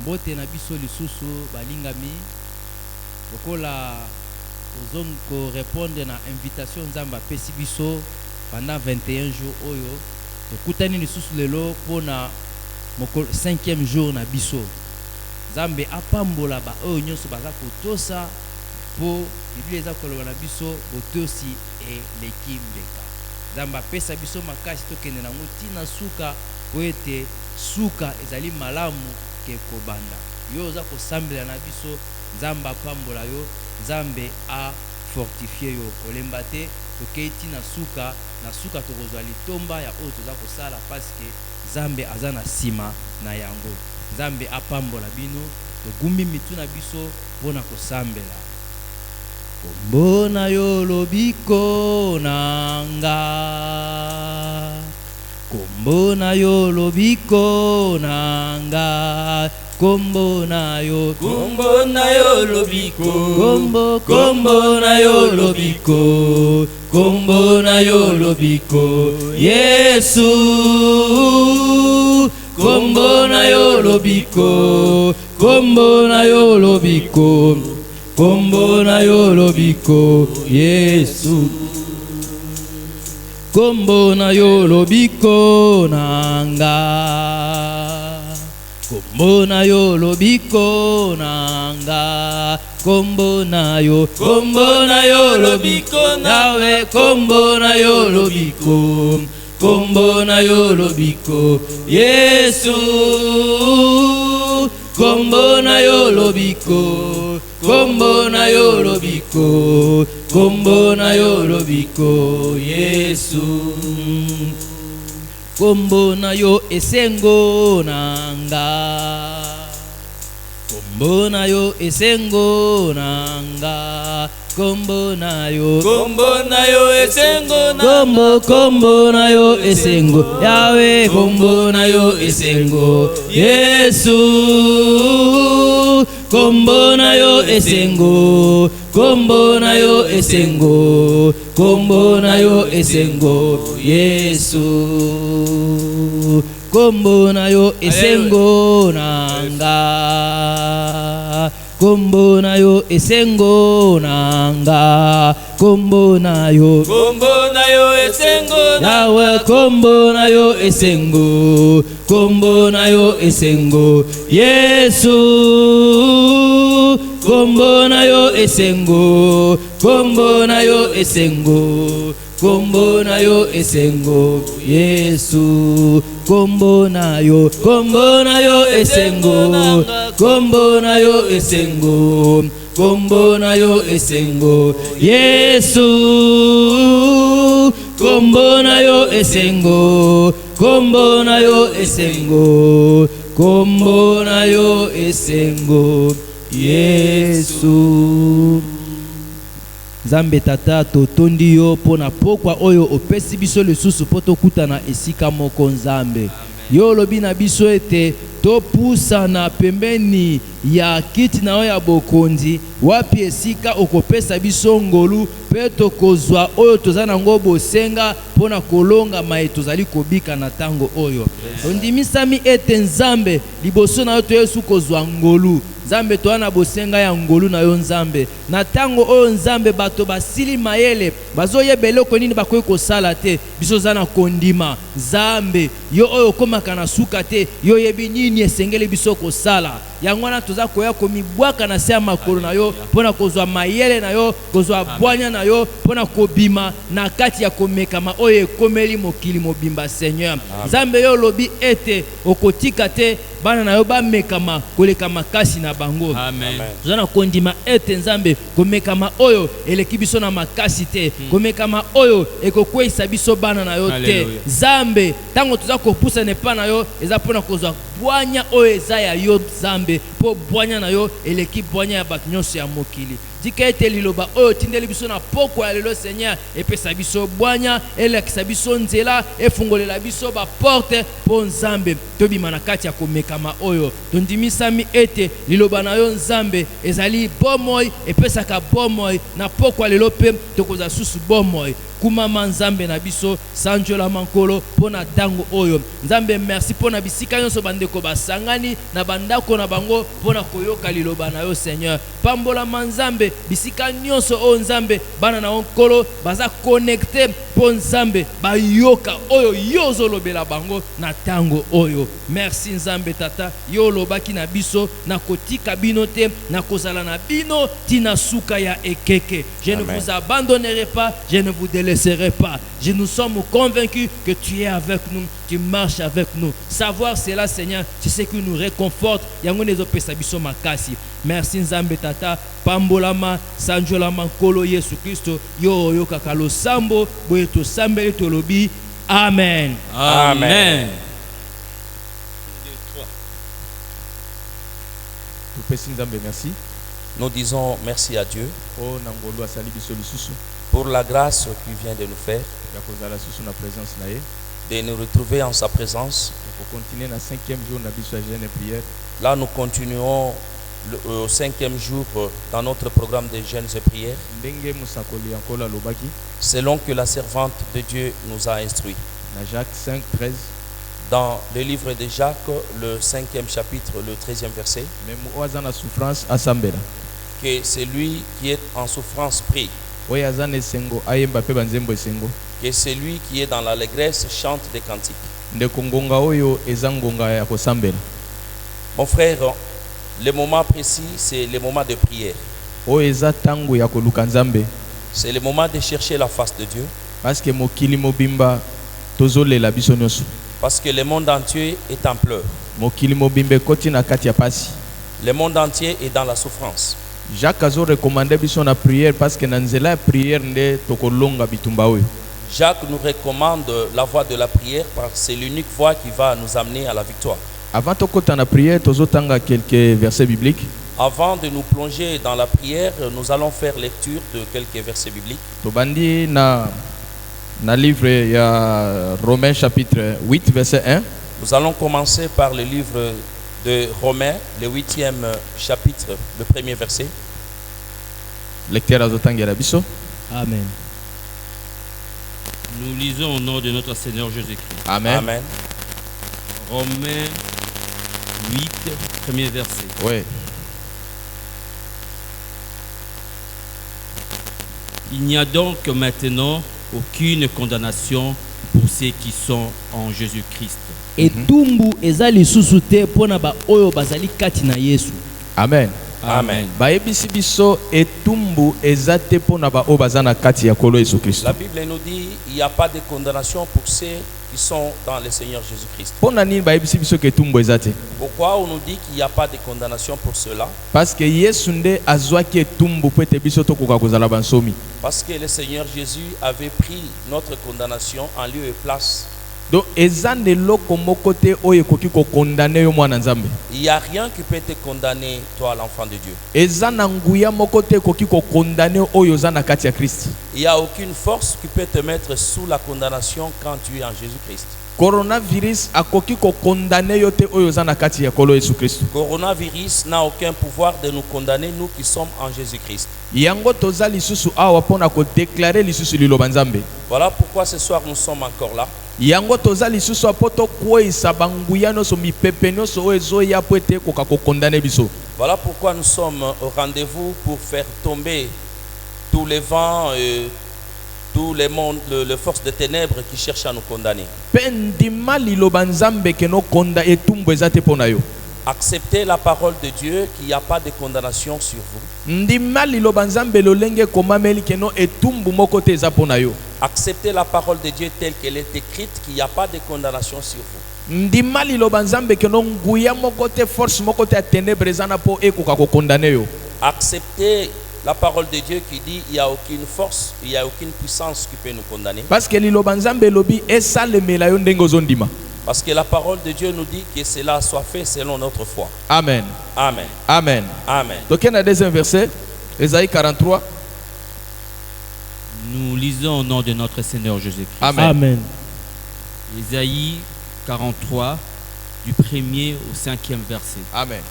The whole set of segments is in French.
mbote na biso lisusu balingami lokola ozongo répondre na invitation nzamba pesi biso pendant 21 jours oyo tokutani lisusu lelo pona moko 5e jour na biso nzambe apambola ba oyo nyonso baza kotosa po biblia eza koloba na biso botosi eleki mbeka nzambe apesa biso makasi tokende nango ntina suka po ete suka ezali malamu ke kobanda yo oza kosambela na biso nzambe apambola yo nzambe a fortifier yo kolemba te tokei ntina na suka tokozwa litomba ya oyo toza kosala paske nzambe aza na nsima na yango nzambe apambola bino togumbi mitu na biso mpona kosambela kombo na yo lobiko nanga kombo na yo lobiko nanga kombo na yo lobiko kombo na yo lobiko kombo na yo lobiko Yesu kombo na yo lobiko kombo na yo lobiko kombo na yo lobiko Yesu kombo na yo lobiko nanga kombo na yo lobiko nanga kombo na yo lobiko nawe kombo na yo lobiko kombo na yo lobiko Yesu kombo na yo lobiko kombo na yo lobiko kombo na yo lobiko Yesu kombo na yo esengo nanga kombo na yo esengo nanga kombo na yo esengo kombo na yo esengo yawe kombo na yo esengo Yesu kombo na yo esengo kombo na yo esengo kombo na yo esengo Yesu kombo na yo esengo nanga kombo na yo esengo nanga kombo na yo esengo yawe kombo na yo esengo kombo na yo esengo Yesu kombo na yo esengo kombo na yo esengo kombo na yo esengo Yesu kombo na yo esengo kombo na yo esengo kombo na yo esengo Yesu kombo na yo esengo kombo na yo esengo kombo na yo esengo Yesu Nzambe tata totondi yo pona pokwa oyo opesi biso lisusu po tokutana esika moko Nzambe yo lobi na biso ete topusana pembeni ya kiti na yo ya bokonzi wapi esika okopesa biso ngolu pe tokozwa oyo toza nango bosenga pona kolonga mai tozali kobika na tango oyo ondimisami ete Nzambe liboso na yo toyesu kozwa ngolu Nzambe toana bosenga ya ngolu na yo Nzambe na tango oyo Nzambe bato basili mayele bazoyebele ko nini bakoyi kosala te biso zana kondima Nzambe yo oyo komaka na suka te yo yebi nini esengeli biso kosala yango wana toza koya komibwaka na se ya makolo na yo pona kozwa mayele na yo kozwa bwanya na yo pona kobima na kati ya komekama oyo ekomeli mokili mobimba Seigneur Nzambe yo lobi ete okotika te bana na yo bamekama koleka makasi na bango tozana kondima ete Nzambe komekama oyo eleki biso na makasi te komekama oyo ekokweyisa biso bana na yo te Nzambe tango toza kopusa nepa na yo eza pona kozwa bwanya oyo eza ya yo Nzambe po bwanya na yo eleki bwanya ya bato nyonso ya mokili tika ete liloba oyo tindeli biso na poko ya lelo Seigneur epesa biso bwanya elekisa biso nzela efungolela biso ba porte po Nzambe tobima na kati ya komekama oyo tondimisami ete liloba na yo Nzambe ezali bomoi epesaka bomoi na poko ya lelo pe tokoza susu bomoi kumama nzambe na biso sanjola mankolo pona tango oyo nzambe merci pona bisika nyonso bandeko basangani na bandako na bango pona koyoka liloba na yo Seigneur pambola manzambe bisika nyonso o nzambe bana na onkolo baza connecté po nzambe bayoka oyo yozo lobela bango na tango oyo merci nzambe tata yo lobaki na biso na kotika bino te na kozala na bino tina suka ya ekeke je ne vous abandonnerai pas je ne vous délaisserai pas nous sommes convaincus que tu es avec nous tu marches avec nous savoir cela Seigneur c'est ce qui nous réconforte yango nezo pesa biso makasi merci nzambe tata pambolama sanjolama nkolo Yesu Kristo yo yo kakalo sambo boye to sambeli to lobi amen amen. Merci. Nous disons merci à Dieu pour la grâce qu'il vient de nous faire, de nous retrouver en sa présence. Là, nous continuons au 5e jour dans notre programme de jeûnes et prières, selon que la servante de Dieu nous a instruit. Jacques 5, 13. Dans le livre de Jacques, le 5e chapitre, le 13e verset, que celui qui est en souffrance prie, que celui qui est dans l'allégresse chante des cantiques. Mon frère, le moment précis, c'est le moment de prière. C'est le moment de chercher la face de Dieu. Parce que le monde entier est en pleurs. Le monde entier est dans la souffrance. Jacques a recommandé la prière parce que la prière Jacques nous recommande la voie de la prière parce que c'est l'unique voie qui va nous amener à la victoire. Avant de prière, quelques versets bibliques. Avant de nous plonger dans la prière, nous allons faire lecture de quelques versets bibliques. Dans le livre, il y a Romains chapitre 8, verset 1. Nous allons commencer par le livre de Romains, le 8e chapitre, le premier verset. Lecteur Azotang Abisso. Amen. Nous lisons au nom de notre Seigneur Jésus-Christ. Amen. Amen. Romains 8, premier verset. Oui. Il n'y a donc maintenant aucune condamnation pour ceux qui sont en Jésus-Christ. Etumbu ezali susute pona ba oyo bazali kati na Yesu. Amen. Amen. Baebisi biso etumbu ezate pona ba oyo bazana kati ya kolo Yesu Kristo. La Bible nous dit il n'y a pas de condamnation pour ceux qui sont dans le Seigneur Jésus-Christ. Pona nini baebisi biso ke etumbu ezate? Pourquoi on nous dit qu'il n'y a pas de condamnation pour cela? Parce que Yesu nde azwaki etumbu po ete biso tokoka kozala bansomi. Parce que le Seigneur Jésus avait pris notre condamnation en lieu et place. Donc ezane loko moko te oyo koki ko condamner yo mwana nzambe. Il n'y a rien qui peut te condamner, toi l'enfant de Dieu. Ezana nguya moko te koki ko condamner oyo zana kati ya Christ. Il n'y a aucune force qui peut te mettre sous la condamnation quand tu es en Jésus-Christ. Coronavirus akoki ko condamner yo te oyo zana kati ya kolo Yesu Kristo. Coronavirus n'a aucun pouvoir de nous condamner, nous qui sommes en Jésus-Christ. Yango toza lisusu awa pona ko déclarer lisusu liloba nzambe. Voilà pourquoi ce soir nous sommes encore là. Yango toza lisusu apoto kwesa banguya no so mipepe no so ezo ya poete ko ka ko condamner biso. Voilà pourquoi nous sommes au rendez-vous pour faire tomber tous les vents, tous les mondes, les forces de ténèbres qui cherchent à nous condamner. Pendima liloba nzambe ke no konda etumbu ezate pona yo. Acceptez la parole de Dieu qu'il n'y a pas de condamnation sur vous. Ndima liloba nzambe lolenge komameli ke no etumbu moko te eza pona yo. Acceptez la parole de Dieu telle qu'elle est écrite, qu'il n'y a pas de condamnation sur vous. Ndima liloba nzambe ke no nguya moko te force moko te ténèbres ezana po ekoka ko condamner yo. Acceptez la parole de Dieu qui dit il n'y a aucune force, il n'y a aucune puissance qui peut nous condamner. Parce que liloba nzambe lobi esalemela yo ndenge ozondima. Parce que la parole de Dieu nous dit que cela soit fait selon notre foi. Amen. Amen. Amen. Amen. Donc il y a un deuxième verset, Ésaïe 43. Nous lisons au nom de notre Seigneur Jésus-Christ. Amen. Amen. Ésaïe 43, du 1er au 5e verset. Amen.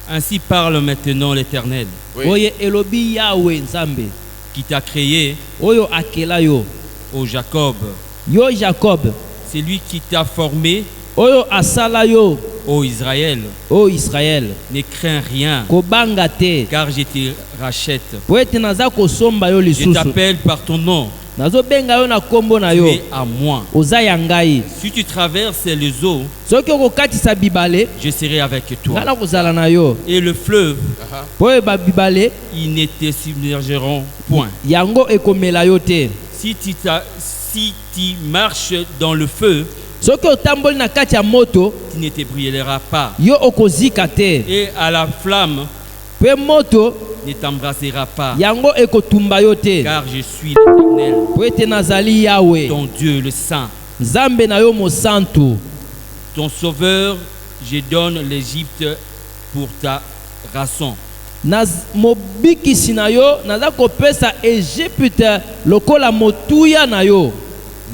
Ainsi parle maintenant l'Éternel. Oui. Oye elobi Yahweh nzambe. qui t'a créé, oyo akela yo, ô Jacob. yo Jacob, C'est lui qui t'a formé, oyo asala yo, ô Israël. o Israël, Ne crains rien, kobanga te, car je te rachète. po ete naza kosomba yo Je lisusu, t'appelle par ton nom. nazobenga yo na kombo na Tu yo, es à moi. oza ya ngai. Si tu traverses les eaux, Soki okokatisa bibale, je serai avec toi. nga na kozala na yo, Et le fleuve, po oyeba bibale ils ne te submergeront point. yango ekomela yo te. Si tu marches dans le feu, Soki otamboli na kati ya moto, tu ne te brûleras pas. yo okozika te, Et à la flamme, pe moto ne t'embrassera pas. yango ekotumba yo te, Car je suis l'Éternel, po ete nazali Yawe, ton Dieu le Saint. Nzambe na yo mosantu. Ton sauveur, je donne l'Égypte pour ta rançon. Mobikisi na yo naza kopesa Egypte lokola motuya na yo.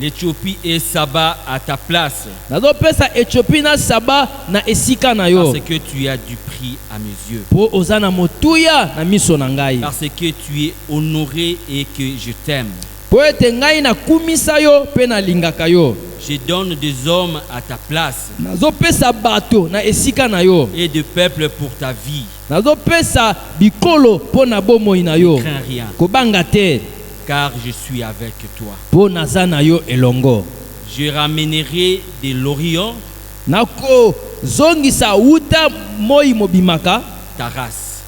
L'Éthiopie et Saba à ta place, Nazopesa Ethiopie na Saba na esika na yo, parce que tu as du prix à mes yeux. po oza na motuya na miso na ngai, Parce que tu es honoré et que je t'aime. po ete ngai nakumisa yo pe nalingaka yo. Je donne des hommes à ta place Nazopesa bato na esika na yo, et de peuples pour ta vie. nazopesa bikolo po na bomoi na yo, Ne crains rien, kobanga te, car je suis avec toi. po naza na yo elongo. Je ramènerai de l'Orient nakozongisa wuta moi mobimaka ta race,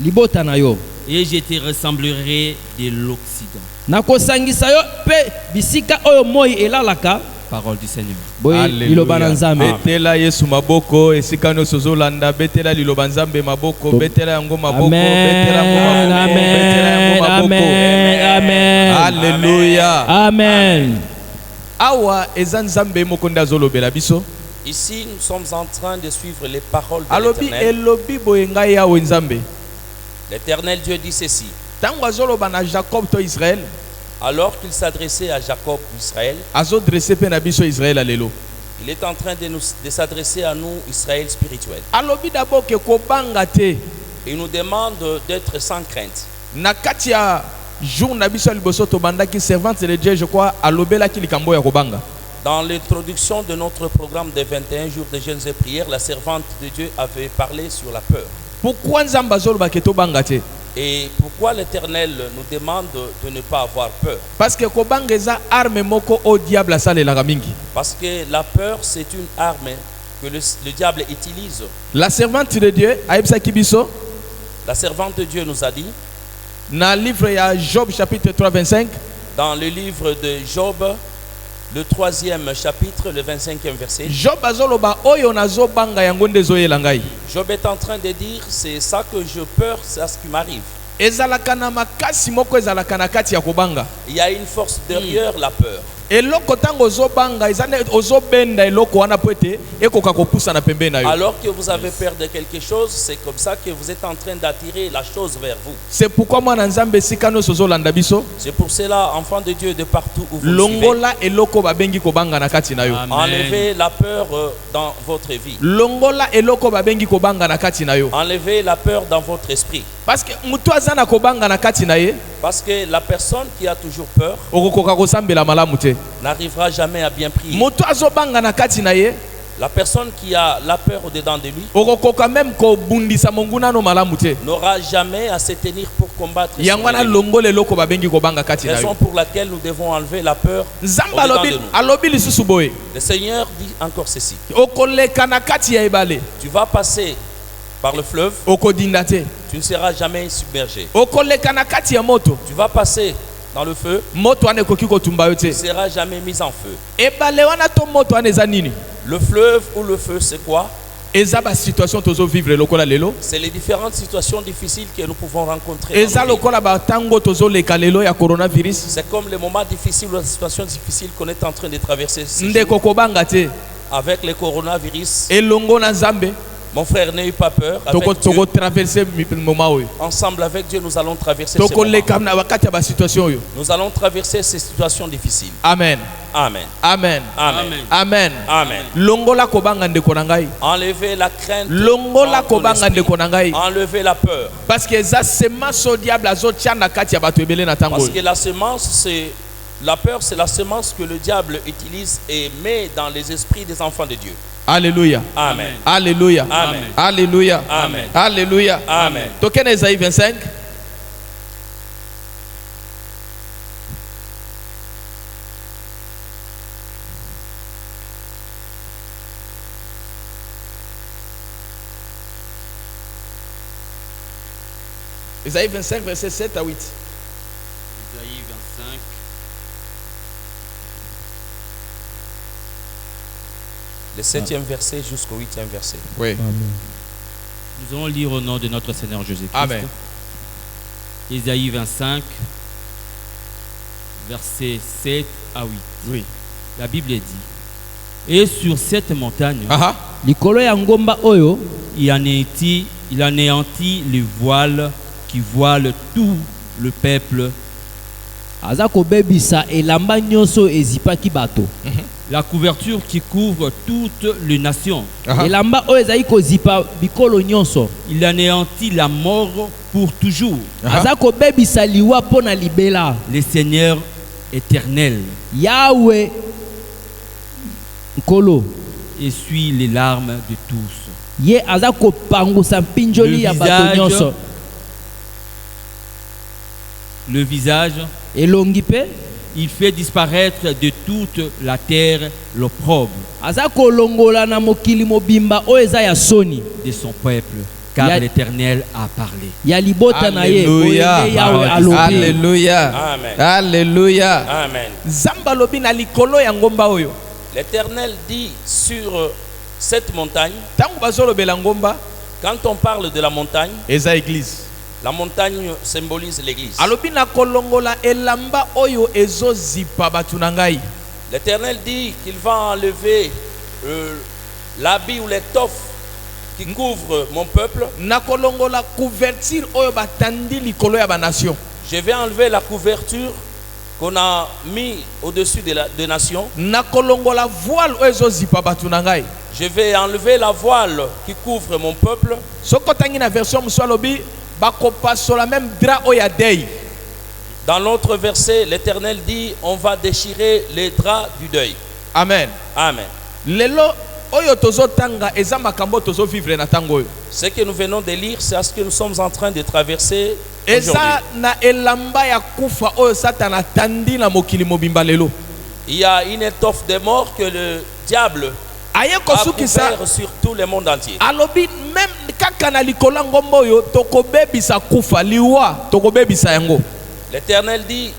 libota na yo, et je te ressemblerai de l'Occident. nakosangisa yo pe bisika oyo moi elalaka. Parole du Seigneur. Boye liloba na Nzambe. Betela Yesu maboko esika nyonso ozolanda, betela liloba Nzambe maboko, betela yango maboko, betela yango maboko, betela yango maboko. Amen. Alléluia. Amen. Awa eza Nzambe moko nde azolobela biso. Ici, nous sommes en train de suivre les paroles de Alobi l'Éternel. elobi boye ngai yawe Nzambe. L'Éternel Dieu dit ceci. Tango azoloba na Jacob to Israël, Alors qu'il s'adressait à Jacob, Israël, azodresse pe na biso Israël alelo. il est en train de s'adresser à nous, Israël spirituel. Alobi d'abord ke kobanga te Il nous demande d'être sans crainte. na kati ya jour na biso liboso to bandaki servante de Dieu, je crois alobela ki likambo ya kobanga. Dans l'introduction de notre programme de 21 jours de jeûnes et prières, la servante de Dieu avait parlé sur la peur. Pourquoi Nzamba azoloba ke to banga te? Et pourquoi l'Éternel nous demande de ne pas avoir peur? Parce que kobanga eza arme moko au diable asalelaka mingi. Parce que la peur, c'est une arme que le diable utilise. La servante de Dieu ayebisaki biso La servante de Dieu nous a dit, na livre ya Job chapitre 3 25, dans le livre de Job, le 3e chapitre, le 25e verset, Job azoloba oyo nazobanga yango nde ezoyela ngai. Job est en train de dire, c'est ça que je peur, c'est ce qui m'arrive. Ezalaka na makasi moko ezalaka na kati ya kobanga. Il y a une force derrière la peur. Eloko tango ozobanga ezane ozobenda eloko wana po ete ekoka kopusa na pembeni na yo. Alors que vous avez peur de quelque chose, c'est comme ça que vous êtes en train d'attirer la chose vers vous. C'est pourquoi mwana Nzambe esika nyonso ozolanda biso C'est pour cela, enfants de Dieu, de partout où vous suivez, longola eloko babengi kobanga na kati na yo. Amen. enlevez la peur dans votre vie. Longola eloko babengi kobanga na kati na yo. Enlevez la peur dans votre esprit. Parce que mutu aza na kobanga na kati na ye Parce que la personne qui a toujours peur okokoka kosambela malamu te. n'arrivera jamais à bien prier. Mutu azobanga na kati na ye La personne qui a la peur au-dedans de lui okokoka même kobundisa monguna no malamu te. n'aura jamais à se tenir pour combattre son Yango na ennemi. longola eloko babengi kobanga kati na Raison yo. pour laquelle nous devons enlever la peur Nzambe au-dedans alobi de nous. alobi lisusu boye Le Seigneur dit encore ceci. okoleka na kati ya ebale Tu vas passer par le fleuve, okodinda te. tu ne seras jamais submergé. Okoleka na kati ya moto Tu vas passer dans le feu, moto wana ekoki kotumba yo tu ne te. seras jamais mis en feu. Ebale wana to moto wana eza nini? Le fleuve ou le feu, c'est quoi? Eza ba situation tozo vivre lokola lelo. C'est les différentes situations difficiles que nous pouvons rencontrer. dans Eza nos vies. lokola ba tango tozo leka lelo ya coronavirus. C'est comme les moments difficiles ou les situations difficiles qu'on est en train de traverser ces jours Ndeko kobanga te. avec le coronavirus. Elongo na Nzambe Mon frère, n'ayez pas peur. Avec toko Dieu, toko traverser moment oyo ensemble avec Dieu, nous allons traverser ces toko moments. leka na bakati ya ba situation oyo. Nous allons traverser ces situations difficiles. Amen. Amen. Amen. Amen. Amen. Amen. Longola kobanga ndeko na ngai. Enlevez la crainte. Longola dans ton kobanga esprit. ndeko na ngai. Enlevez la peur. Parce que ça semence au diable azotia na kati ya bato ebele na tango. Parce que la semence, c'est la peur, c'est la semence que le diable utilise et met dans les esprits des enfants de Dieu. Alléluia. Amen. Alléluia. Amen. Alléluia. Amen. Alléluia. Amen. Token Esaïe 25. Esaïe 25, verset 7 à 8. Isaïe 25. Le 7e verset jusqu'au 8e verset. Oui. Nous allons lire au nom de notre Seigneur Jésus-Christ. Amen. Isaïe 25, versets 7 à 8. Oui. La Bible dit, et sur cette montagne, Ah likolo ya ngomba oyo il anéantit les voiles qui voilent tout le peuple, aza kobebisa elamba nyonso ezipaki bato. la couverture qui couvre toutes les nations. ah. elamba oyo ezali kozipa bikolo nyonso. Il anéantit la mort pour toujours. aza kobebisa liwa mpo na libela. Le Seigneur éternel yawe nkolo essuie les larmes de tous. ye aza kopangusa mpinjoli ya bato nyonso. Le visage, elongi mpe il fait disparaître de toute la terre l'opprobre aza kolongola na mokili mobimba oyo eza ya soni de son peuple, car Ya- l'Éternel a parlé. ya libota na ye Alléluia. boye nde yawe alobi. Alléluia. Amen. Alléluia. Amen. Zamba lobi na likolo ya ngomba oyo. L'Éternel dit sur cette montagne, Tango bazolobela ngomba quand on parle de la montagne, eza église. la montagne symbolise l'église. Alobi na kolongola elamba oyo ezozipa batu na ngai. L'Éternel dit qu'il va enlever l'habit ou l'étoffe qui couvre mon peuple. Na kolongola couverture oyo batandi likolo ya ba nation. Je vais enlever la couverture qu'on a mis au-dessus des nations. Na kolongola voile oyo ezozipa batu na ngai. Je vais enlever la voile qui couvre mon peuple. Soko tangi na version musu alobi bakopasola même drap oyo ya deuil. Dans l'autre verset, l'Éternel dit, on va déchirer les draps du deuil. Amen. Amen. Lelo oyo tozotanga eza makambo tozo vivre na tango oyo. Ce que nous venons de lire, c'est ce que nous sommes en train de traverser Eza aujourd'hui. na elamba ya kufa oyo satana tandi na mokili mobimba lelo. Il y a une étoffe de mort que le diable Aye a kosukisa couvert sur tout le monde entier. alobi même kaka na likolo ngomba oyo tokobebisa kufa liwa tokobebisa yango. L'Éternel dit,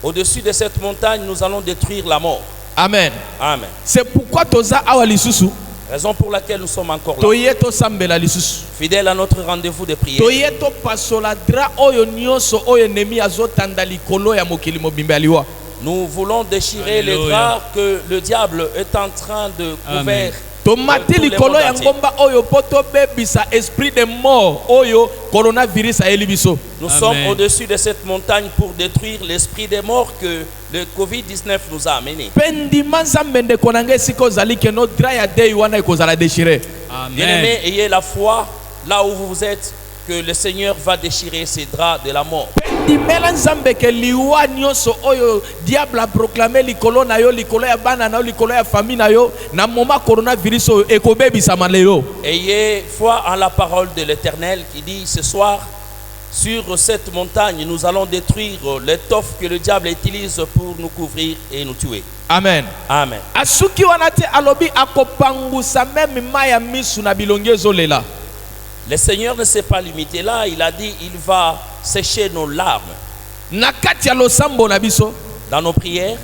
au-dessus de cette montagne, nous allons détruire la mort. Amen. Amen. C'est pourquoi toza awa lisusu Raison pour laquelle nous sommes encore là. toye to sambela lisusu. Fidèles à notre rendez-vous de prière. Toye to pasola dra oyo nyonso oyo nemi azotanda likolo ya mokili mobimba liwa. Nous voulons déchirer Alléluia. les draps que le diable est en train de couvrir. Tomati Tout le likolo monde ya entier. ngomba oyo poto bebisa esprit de mort oyo coronavirus a elibiso. Nous Amen. sommes au-dessus de cette montagne pour détruire l'esprit des morts que le Covid-19 nous a amené. Pendima nzambe ndeko na ngai siko ozali ke no dra ya deuil wana ekozala déchiré. Bien-aimés, Amen. ayez la foi là où vous êtes que le Seigneur va déchirer ces draps de la mort. Pendimela nzambe ke liwa nyonso oyo diable a proclamé likolo na yo likolo ya bana na yo likolo ya famille na yo na moment coronavirus oyo ekobebisama lelo. Ayez foi en la parole de l'Éternel qui dit ce soir, sur cette montagne, nous allons détruire l'étoffe que le diable utilise pour nous couvrir et nous tuer. Amen. Amen. Asuki wana te alobi akopangusa meme maya misu na bilongi ezolela. Le Seigneur ne s'est pas limité là, il a dit il va sécher nos larmes. Na kati ya losambo na biso Dans nos prières,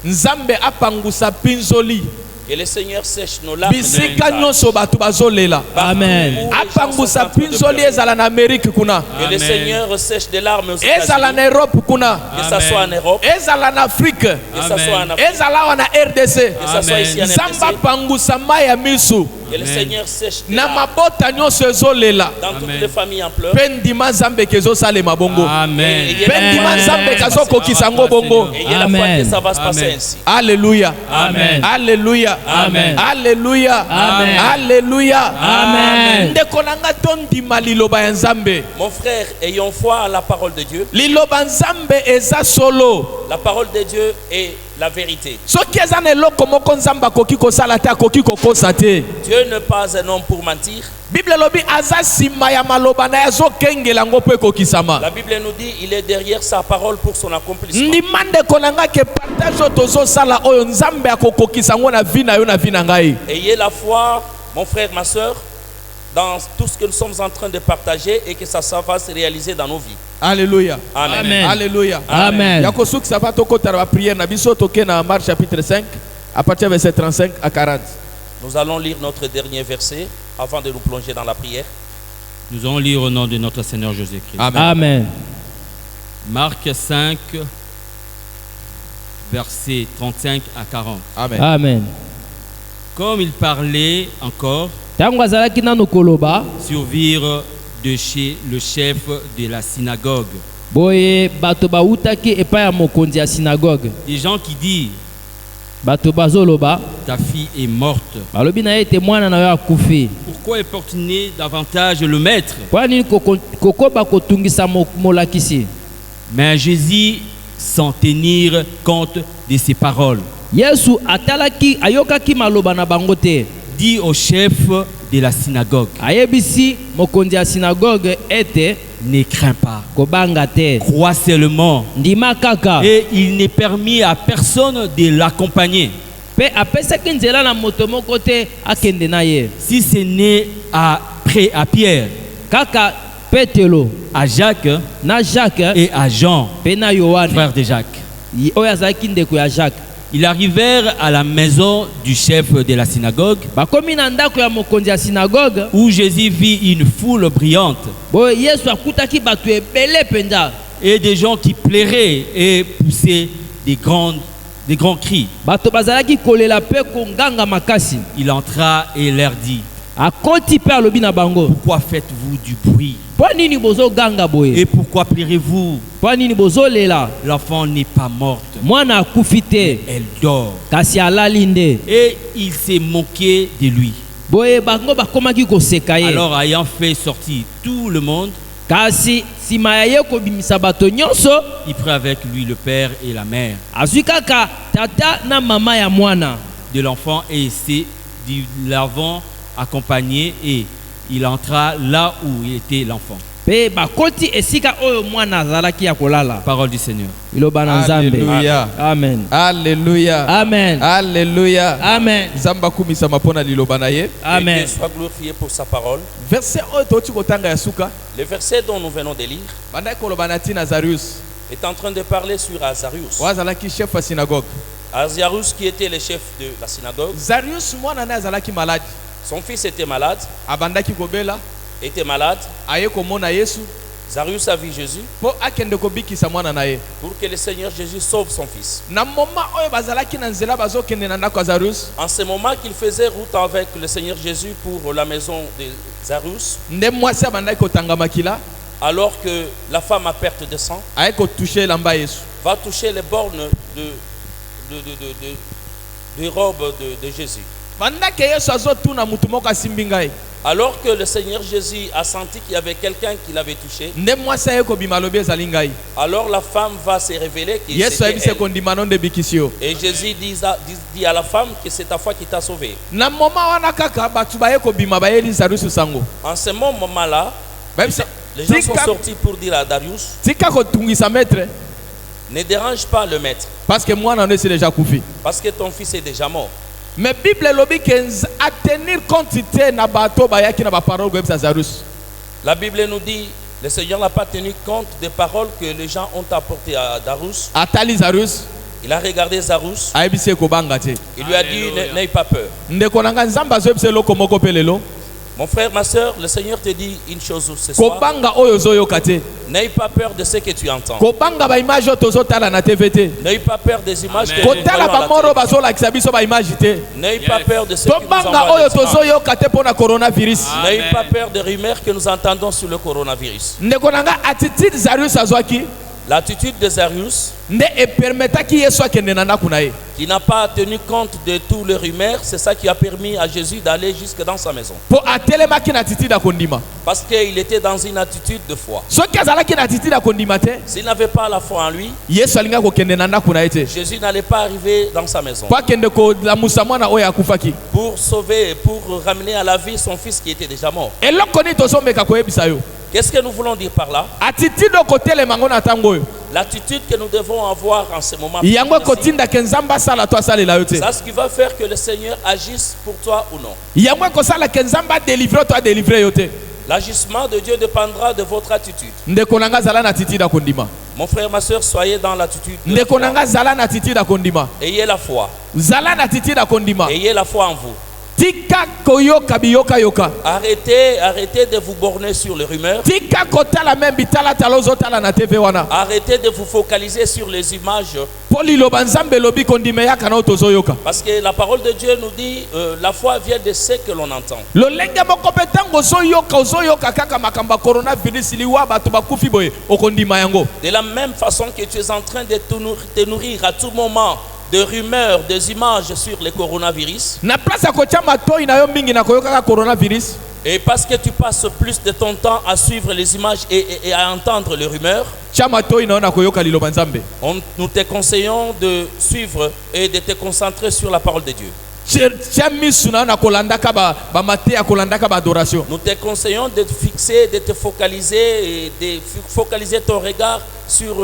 nzambe apangusa pinzoli que le Seigneur sèche nos larmes. bisika nyonso bato bazolela. Amen. Apangusa pinzoli ezala na Amerique kuna, Que le Amen. Seigneur sèche des larmes aux ezala États-Unis, na Europe kuna, que ça soit en Europe, ezala na Afrique, que ça soit en Afrique, ezala wana RDC. que ça soit ici en Nzamba RDC, pangusa maya misu que Que le Seigneur sèche les na larmes mabota nyonso ezolela dans toutes Amen. les familles en pleurs. mpe ndima nzambe kezosalema bongo Amen. Et mpe ndima nzambe kazokokisa ngo bongo. il y a la foi Amen. que ça va se passer Amen. ainsi. Alléluia. Amen. Alléluia. Amen. Alléluia. Amen. Alléluia. Amen. ndeko na nga tondima liloba ya nzambe. Mon frère, ayons foi à la parole de Dieu. Liloba nzambe eza solo. La parole de Dieu est la vérité. soki eza na eloko moko nzambe akoki kosala te akoki kokosa te. Dieu n'est pas un homme pour mentir. bible elobi aza nsima ya maloba na ye azokengela yango mpo ekokisama. La Bible nous dit il est derrière sa parole pour son accomplissement. ndima ndeko na nga ke partage oyo tozosala oyo nzambe akokokisa yango na vi na yo na vi na ngai. Ayez la foi, mon frère, ma soeur, dans tout ce que nous sommes en train de partager et que ça va se réaliser dans nos vies. Alléluia. Amen. Amen. Alléluia. Amen. ya kosukisa va tokotala bapriere na biso toke na Marc chapitre 5 à partir verset 35 à 40. Nous allons lire notre dernier verset avant de nous plonger dans la prière. Nous allons lire au nom de notre Seigneur Jésus-Christ. Amen. Amen. Marc 5, versets 35 à 40. Amen. Amen. Comme il parlait encore, Ntango azalaki nanu koloba, survirent de chez le chef de la synagogue boye bato bautaki epai ya mokonzi ya synagogue. des gens qui disent, Bato bazoloba, ta fille est morte. balobi na ye ete mwana na yo akufi. Pourquoi importuner davantage le maître? Mpo nini kokoba kotungisa molakisi? Mais Jésus, sans tenir compte de ses paroles, Yesu atalaki ayokaki maloba na bango te. dit au chef de la synagogue, Ayebisi mokonzi ya synagogue ete ne crains pas, kobanga te. crois seulement. Ndima kaka. Et il n'est permis à personne de l'accompagner, Pe apesaki nzela na moto moko te akende na ye. si ce n'est à Pierre, Kaka Petelo à Jacques na Jacques et à Jean, pe na Yohane. frère de Jacques. Oyo azalaki ndeko ya Jacques. Ils arrivèrent à la maison du chef de la synagogue, Bakomi na ndako ya mokonzi ya synagogue. où Jésus vit une foule brillante Boye Yesu akutaki bato ebele penza. et des gens qui pleuraient et poussaient des grands cris. Bato bazalaki kolela pe konganga makasi. Il entra et leur dit, Akoti pe alobi na bango. pourquoi faites-vous du bruit Po nini bozo ganga boye? et pourquoi pleurez-vous? Po nini bozo lela? L'enfant n'est pas morte, Mwana akufi te, elle dort. kasi alali nde. Et il s'est moqué de lui. Boye bango bakomaki koseka ye. Alors, ayant fait sortir tout le monde, Kasi sima ya ye kobimisa bato nyonso, il prit avec lui le père et la mère azwi kaka tata na mama ya mwana. de l'enfant et l'avant accompagné, et il entra là où il était l'enfant. Pe bakoti esika oyo mwana azalaki ya kolala. Parole du Seigneur. Iloba na Nzambe. Alléluia. Amen. Alléluia. Amen. Alléluia. Amen. nzambe akumisama mpo na liloba na ye. Que Amen. Dieu soit glorifié pour sa parole. verset oyo toti kotanga ya suka Le verset dont nous venons de lire bandaki koloba na ntina Azarius est en train de parler sur Azarius. oyo azalaki chef ya synagogue. Azarius qui était le chef de la synagogue. Zarius mwana naye azalaki maladi, Son fils était malade, abandaki kobela était malade. aye komona Yesu Zarius a vu Jésus mpo akende kobikisa mwana na ye. pour que le Seigneur Jésus sauve son fils. na moma oyo bazalaki na nzela bazokende na ndako ya Zarius, En ce moment qu'il faisait route avec le Seigneur Jésus pour la maison de Zarius, nde mwasi abandaki kotanga makila, alors que la femme à perte de sang aye kotushe elamba ya Yesu. va toucher les bornes de robe de Jésus. bandaki Yesu azotuna mutu moko asimbi ngai, Alors que le Seigneur Jésus a senti qu'il y avait quelqu'un qui l'avait touché, nde mwasi aye kobima alobi ezali ngai. alors la femme va se révéler qu'il Yesu c'était ayebisi elle. kondima no nde bikisi yo. Et Jésus dit à la femme que c'est ta foi qui t'a sauvé. na moma wana kaka bato baye kobima bayeli Zarius sango, En ce moment-là, bayebisi les gens sont tika, sortis pour dire à Darius, tika kotungisa maître ne dérange pas le maître, parce que mwana no esi deja kufi. parce que ton fils est déjà mort. mais bible elobi ke a tenir compte te na bato bayaki na baparole koyebisa Zarius. La Bible nous dit, le Seigneur n'a pas tenu compte des paroles que les gens ont apportées à Darius. atali Zarius Il a regardé Zarus, ayebisi ekobanga te. il lui a dit, n'aie pas peur. ndeko na nga nzambe azoyebisa eloko moko mpe lelo, Mon frère, ma soeur, le Seigneur te dit une chose ce soir. kobanga oyo ozoyoka te, N'aie pas peur de ce que tu entends. kobanga baimage oyo tozotala na TV te, N'aie pas peur des images que nous kotala voyons à la bamoro télé. bazolakisa biso baimage te, N'aie pas peur de ce que nous tobanga envoie oyo les images. tozoyoka te mpona coronavirus. N'aie pas peur des rumeurs que nous entendons sur le coronavirus. ndeko na nga attitude Zarius azwaki L'attitude de Zarius, nde epermetaki yesu akende na ndako na ye. qui n'a pas tenu compte de tous les rumeurs, c'est ça qui a permis à Jésus d'aller jusque dans sa maison. mpo atelemaki na attitude ya kondima. Parce qu'il était dans une attitude de foi. soki azalaki na attitude ya kondima te, S'il n'avait pas la foi en lui, yesu alingaki kokende na ndako na ye te Jésus n'allait pas arriver dans sa maison mpo akende kolamusa mwana oyo akufaki. pour sauver, pour ramener à la vie son fils qui était déjà mort. eloko nini tozomeka koyebisa yo? Qu'est-ce que nous voulons dire par là? attitude okotelema ngo na ntango oyo L'attitude que nous devons avoir en ce moment. yango précis, ekotindaka nzambe asala to asalela yo te, c'est ce qui va faire que le Seigneur agisse pour toi ou non. yango ekosalaka nzambe adelivre to adelivre yo te. L'agissement de Dieu dépendra de votre attitude. ndeko na nga zala na attitude ya kondima, Mon frère, ma soeur, soyez dans l'attitude de la ndeko na foi. nga zala na attitude ya kondima, Ayez la foi. zala na attitude ya kondima. Ayez la foi en vous. tika koyoka biyoka Arrêtez de vous borner sur les rumeurs. tika kotala me bitalatala ozotala na TV wana, Arrêtez de vous focaliser sur les images. mpo liloba nzambe elobi kondima eyaka na oyo tozoyoka. Parce que la parole de Dieu nous dit la foi vient de ce que l'on entend. lolenge moko mpe ntango ozoyoka kaka makambo ya coronavirus liwa bato bakufi boye okondima yango. De la même façon que tu es en train de te nourrir à tout moment de rumeurs, des images sur le coronavirus, na place ya kotia matoi na yo mingi na koyokaka coronavirus, et parce que tu passes plus de ton temps à suivre les images et à entendre les rumeurs, tia matoi na yo na koyoka liloba nzambe. nous te conseillons de suivre et de te concentrer sur la parole de Dieu. tia misu na yo na kolandaka bamateya kolandaka baadoration. Nous te conseillons de te fixer, de te focaliser, et de focaliser ton regard sur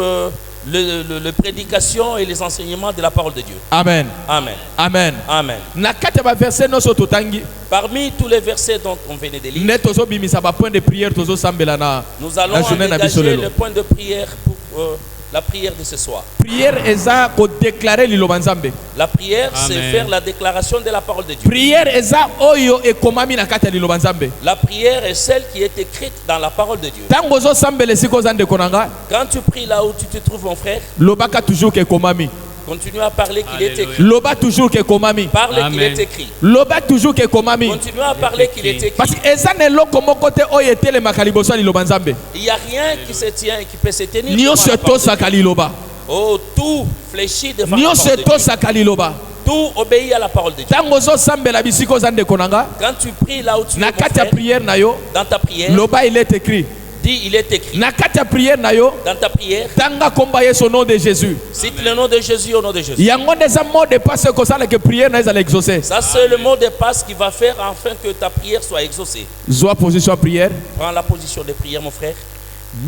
les prédications et les enseignements de la parole de Dieu. Amen, Amen. amen. Amen. na kati ya baverse nyonso totangi Parmi tous les versets dont on venait de lire, nde tozobimisa bapoint de prière tozosambela na nous allons la journée na biso dégager lelo. le point de prière pour la prière de ce soir. prière eza kodeklare liloba nzambe. La prière, c'est Amen. faire la déclaration de la parole de Dieu. prière eza oyo ekomami na kati ya liloba nzambe. La prière est celle qui est écrite dans la parole de Dieu. ntango ozosambela esika oza ndeko na nga, Quand tu pries là où tu te trouves, mon frère, lobaka toujours ke ekomami, continue à parler qu'il est Alléluia. écrit. loba toujours ke ekomami, Parle qu'il Amen. est écrit. loba toujours ke ekomami. Continue à parler qu'il est écrit. parce que eza na eloko moko te oyo etelemaka liboso ya liloba nzambe, Il n'y a rien qui se tient et qui peut se tenir. devant nyonso la parole de Dieu. etosaka liloba, Oh, tout fléchit devant la nyonso parole de Dieu. etosaka liloba. Tout obéit à la parole de Dieu. ntango ozosambela bisika oza ndeko na nga, Quand tu pries là où tu es, na mon kati ya frère, prière na yo, dans ta prière, loba il est écrit. dis il est écrit. na kati ya prière na yo, Dans ta prière, tanga komba yesu au nom de Jésus. cite le nom de Jésus au nom de Jésus. yango nde eza mot de passe ekosala ke prière na ezala exaucé. Ça, c'est le mot de passe qui va faire afin que ta prière soit exaucée. zwa position ya prière. Prends la position de prière, mon frère.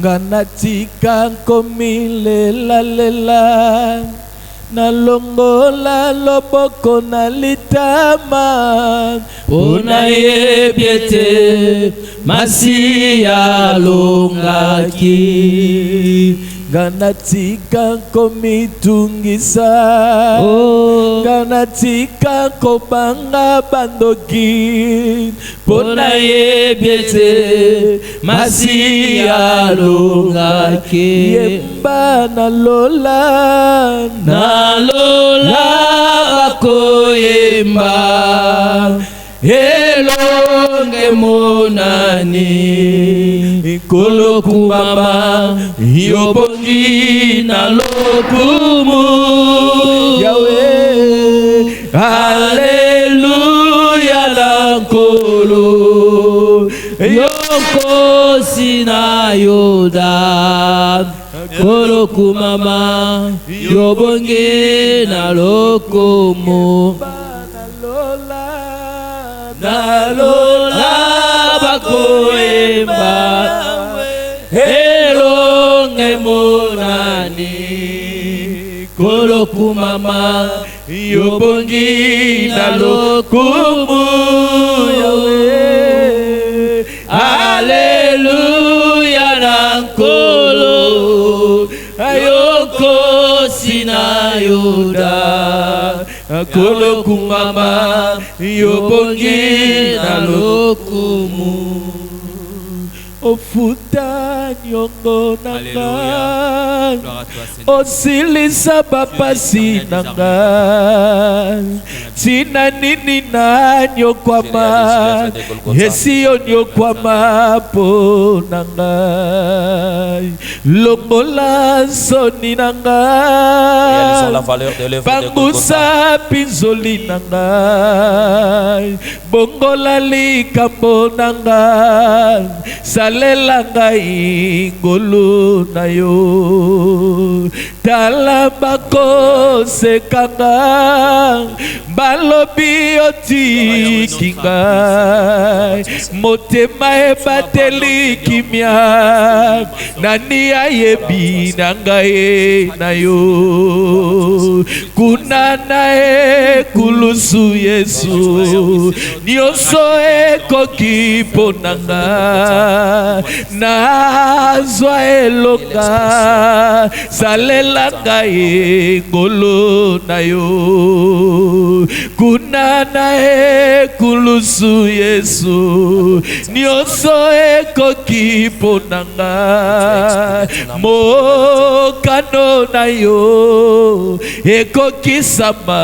nga natika komilelalela nalongola loboko na litama onayebi ete masiya alongaki nga natika komitungisa nga natika kobanga bandoki onayebi ete masiya alongaki yemba nalola nalola bakoyemba elonge monani kolokumama yobongi na lokumu Yawe Haleluya la nkolo yokosi na yoda kolokumama yobongi na lokumu nalola bakoyemba elonge monani kolokumama yobongi na lokumu Yawe Haleluya na nkolo ayokosi na yoda nakolo kumama yobongi na lokumu ofuta nyongo nanga osilisa bapasi nanga tina nini na nyokwama esiyo nyokwama po nanga longola soni nanga pangusa pinzoli nanga bongola likambo nanga salela ngai ngolu na yo talabako sekanga balobi otikinga motema ebateli kimia nani ayebi na ngai na yo kuna nae kulusu Yesu nyonso ekoki mpo nanga nazwa elonga salela ngai ngolo na yo kuna nae kulusu Yesu nyonso ekoki mpo nanga mokano na yo ekokisama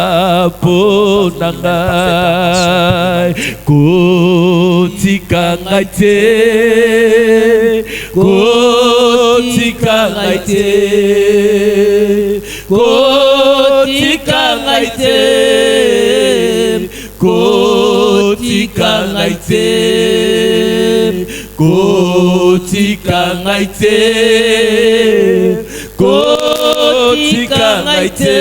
mpo nanga kotika ngai te kotika ngai te kotika ngai te kotika ngai te kotika ngai te kotika ngai te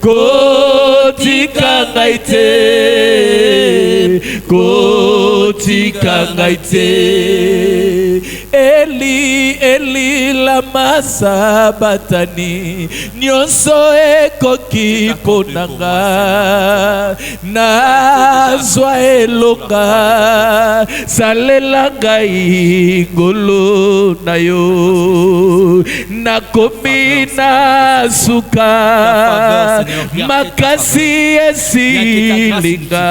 kotika ngai te kotika ngai te Eli Eli lama sabatani nyonso ekoki mpo nanga nazwa elonga salela ngai ngolo na yo nakomi na suka makasi esilinga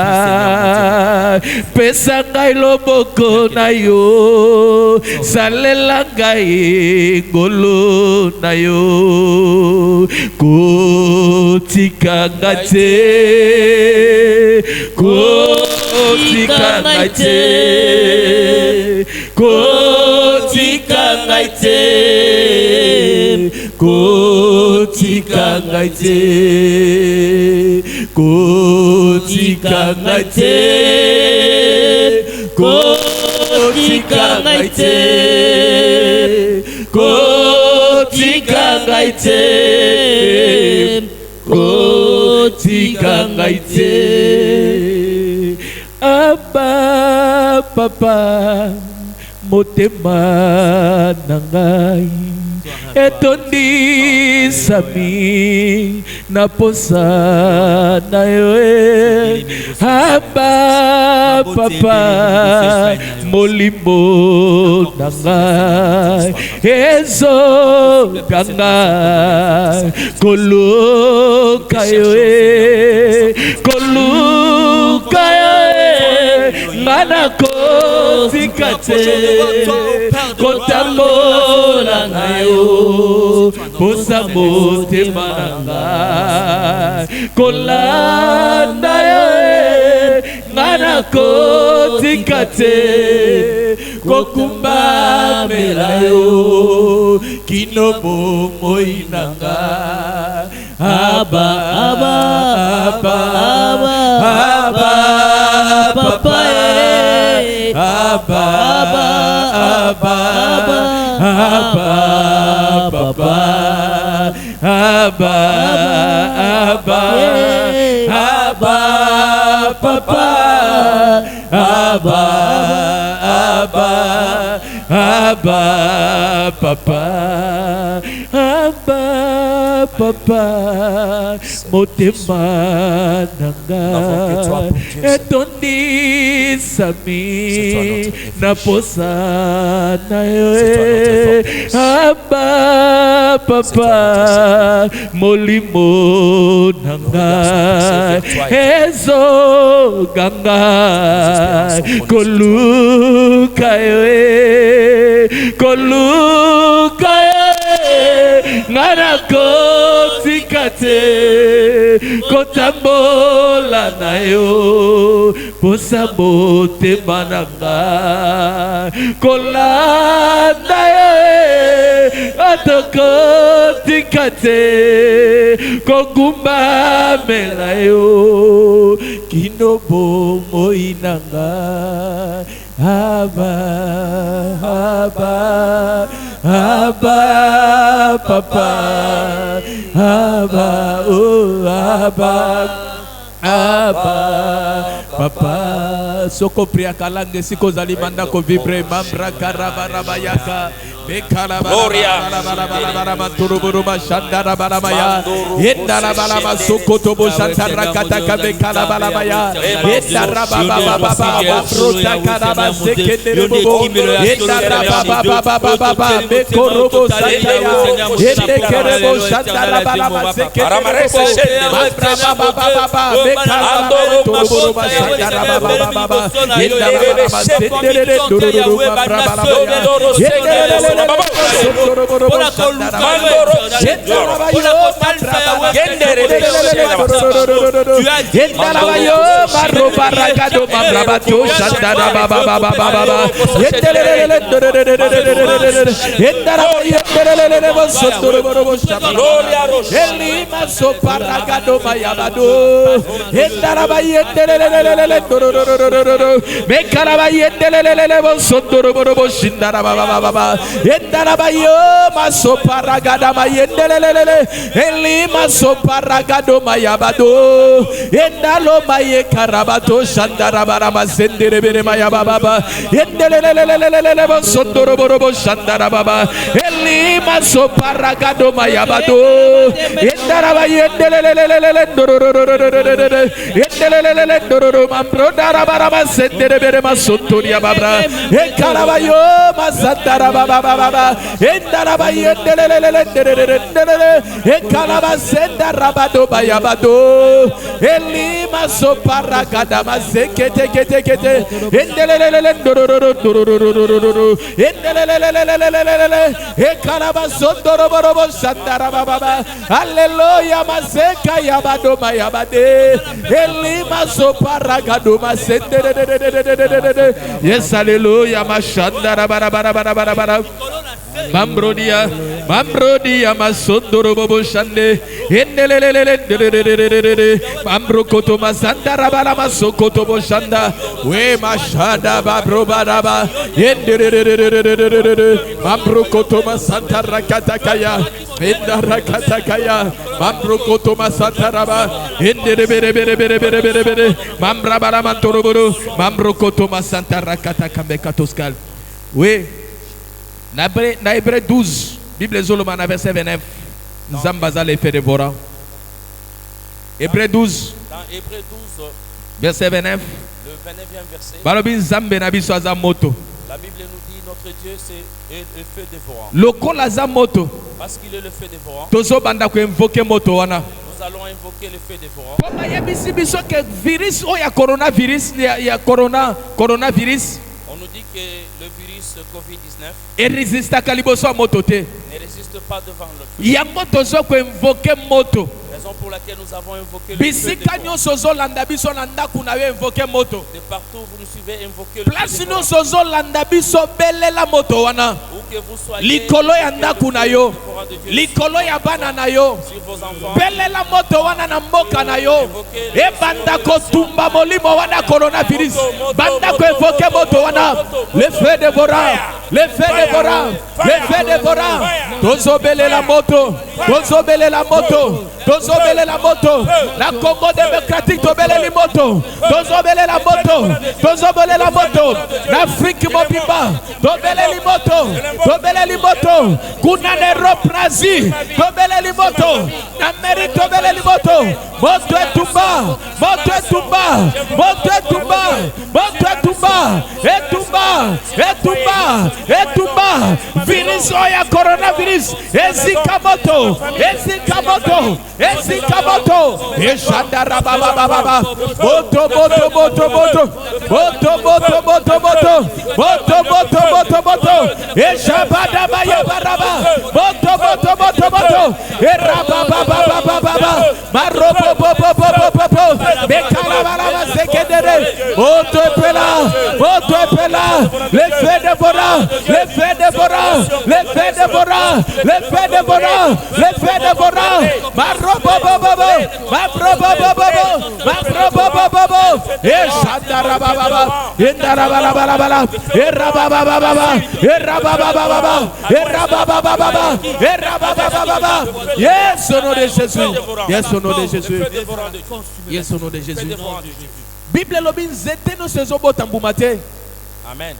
pesa ngai loboko na yo salela ngai ngolo na yo kotika ngai te kotika ngai te kotika ngai te kotika ngai te kotika ngai te kotika ngai te kotika ngai te kotika ngai te Abba papa motema na ngai etondi sami na posa na yo Abba papa molimo na ngai ezo kanga koluka yo koluka yo ngana kotika te kotambola na yo posa motema na ngai kolanda yo ngana kotika te kokumba mela yo kino bomoi na ngai Abba Abba Abba Abba Papa Abba Abba Abba Papa Abba Abba Abba Papa Abba Abba Abba Papa Abba Papa motema nanga etondi Sami na posa na yo Abba papa molimo nanga ezo ganga koluka yo ngana kotikate kotambola na yo posa motema nanga kolanda yo atokotikate kogumba mela yo kino bomoi nanga Abba papa Abba papa soko priya kalange siko zali manda ko vibre mambra karaba yaka bekala bara turuburu mashandara baramaya endara balama soko tobo shantara kataka bekala baramaya endara baba prota karaba sekendere bobo endara baba bekorobo sataya endekerebo shantara balama sekendere bobo baba bekala turuburu mashandara baba endara balama sekendere turuburu mashandara Endarabayo masoparagada mayendelelele elima soparagado mayabado endalo maye karabato shandarabara masenderebere mayababa endelelelelelele sondoroborobo shandarababa elima soparagado mayabado endarabayendelelelele endelelelele dororo mambrodarabara masenderebere masotoria babra ekarabayo masandara baba endara yendelelele ekalaba senda rabado bayabado elima soparagada mazekete kete endelelele endelelele ekalaba sondoroborobo sandara baba haleluya mazeka yabado bayabade elima soparagado masende yes haleluya mashandara bara Mambrodia masondoro bobo shande endelelele mambrokoto masanda rabala masokoto boshanda we mashada babro baraba endelelele mambrokoto masanta rakatakaya endaracatakaya mambrokoto masanta raba endelelele mambrabara mantoroboro mambrokoto masanta rakatakame katoskal we na Hébreu 12, Bible Zoloma na verset 29. Zambaza le fait dévorant. Hébreu 12. Dans Hébreu 12, verset 29. Le 29e verset. Balobin Zambe na biso azamoto. La Bible nous dit notre Dieu c'est le feu dévorant. Lokola azamoto. Parce qu'il est le feu dévorant. Tozo banda ko invoquer moto wana. Nous allons invoquer le feu dévorant. Poma yebisi biso ke virus o ya coronavirus ya coronavirus. On nous dit que le virus Covid-19 et résiste à kaliboso moto te. Ne résiste pas devant le feu. Ya moto zo ko invoquer moto. Raison pour laquelle nous avons invoqué le feu bisika nyoso zo landa biso na ndaku na yo invoquer moto. De partout vous nous suivez invoquer le feu. Place nyoso zo landa biso belela moto wana. Où que vous soyez. Likolo ya ndaku na yo. Likolo ya bana na yo. Sur vos enfants. Belela moto wana na mboka na yo. E banda ko tumba molimo wana coronavirus. Banda ko invoquer moto wana. Le feu dévorant. Le feu dévorant. Le feu dévorant. Tozo belela moto. Tozo belela moto. Tozo belela moto. La Congo démocratique to belela moto. Tozo belela moto. Tozo belela moto. L'Afrique mobimba. To belela moto. tobeleli moto kuna na Europe na Asie tobeleli moto na Amerika tobeleli moto moto etumba moto etumba moto etumba moto etumba etumba etumba etumba virus ya coronavirus ezika moto ezika moto ezika moto eshadara baba baba moto moto moto moto moto moto moto moto moto moto moto moto eshabada baya baraba moto moto moto moto eraba baba baba baba marobo bobo bobo bobo bekala baraba sekedere moto epela le fait de bora le fait de bora le fait de bora le fait de bora le fait de bora marobo bobo marobo bobo marobo bobo eshadara baba endara bala bala bala eraba baba baba eraba baba baba eraba baba baba eraba baba baba. Yes, au nom de Jésus. Yes, au nom de Jésus. Yes, au nom de Jésus. Bible lobin zete no sezo botambumate. Amen.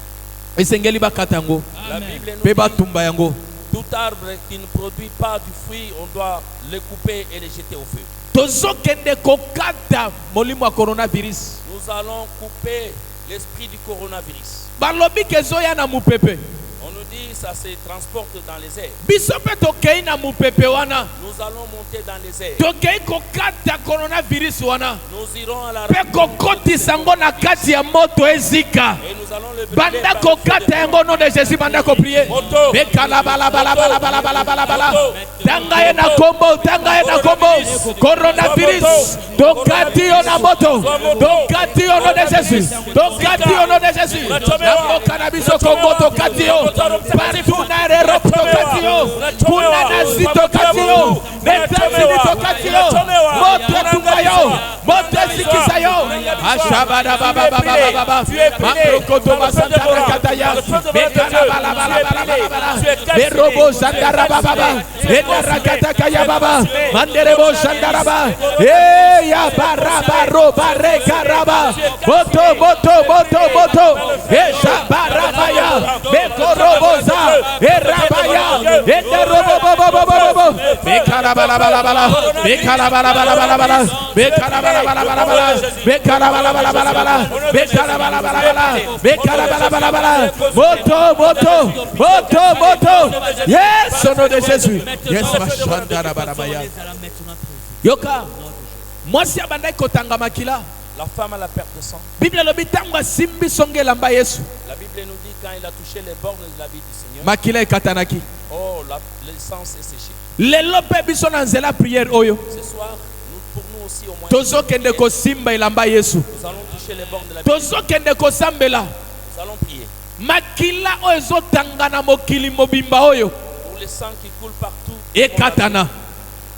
Esengeli bakatango. La Bible nous Pe dit, batumba yango. tout arbre qui ne produit pas du fruit, on doit le couper et le jeter au feu. Tozo kende kokata molimo coronavirus. Nous allons couper l'esprit du coronavirus. Balobi kezoya na mupepe. On nous dit ça se transporte dans les airs. Bisope tokei na mupepe wana. Nous allons monter dans les airs. Tokei kokata coronavirus wana. Nous irons à la Pe rencontre kokoti sango na kati ya moto ezika. et nous allons le brûler Banda par le feu de kokata yango nom de Jésus banda ko prier. Moto. Bekala bala bala bala bala bala bala bala. Tanga ye na kombo, tanga ye na kombo. Coronavirus. Tokati yo na moto. Tokati yo nom de Jésus. Tokati yo nom de Jésus. Na cannabis Congo tokati yo. Partout na Europe tokati yo. Kuna na Asie tokati yo. États-Unis tokati yo. Moto tumayo. Moto sikisa yo. Ashabada baba baba baba. Makrokoto basantara kataya. Bekana bala bala bala bala. Berobo sandara baba. Edara katakaya baba. Manderebo sandara baba. Eh ya baraba roba rekaraba. Moto moto moto moto. Esha baraba ya. Bekoroboza. Erabaya. Ederobo bobo bobo bobo. Bekana bala bala bala. Bekana bala bala bala bala. Bekana bala bala bala bala. Bekana bala bala bala bala. Bekana bala bala bala. Bekana bala bala bala. Moto moto moto moto. Yes, au nom de Jésus. Yes, mashandara barabaya. Yoka. Mwasi abandai kotanga makila. La femme à la perte de sang. Bible lobitangwa simbi songe lamba Yesu. La Bible nous dit quand il a touché les bornes de la vie du Seigneur, Makila ekatanaki. oh, l'essence est séchée. Lelo pe biso na nzela prière oyo. Ce soir, pour nous aussi au moins, Tozo kende ko simba ilamba Yesu. nous allons toucher les bornes de la vie. Tozo kende ko sambela. Nous allons prier. Makila oyo tangana mokili mobimba oyo. Pour le sang qui coule partout, Ekatana.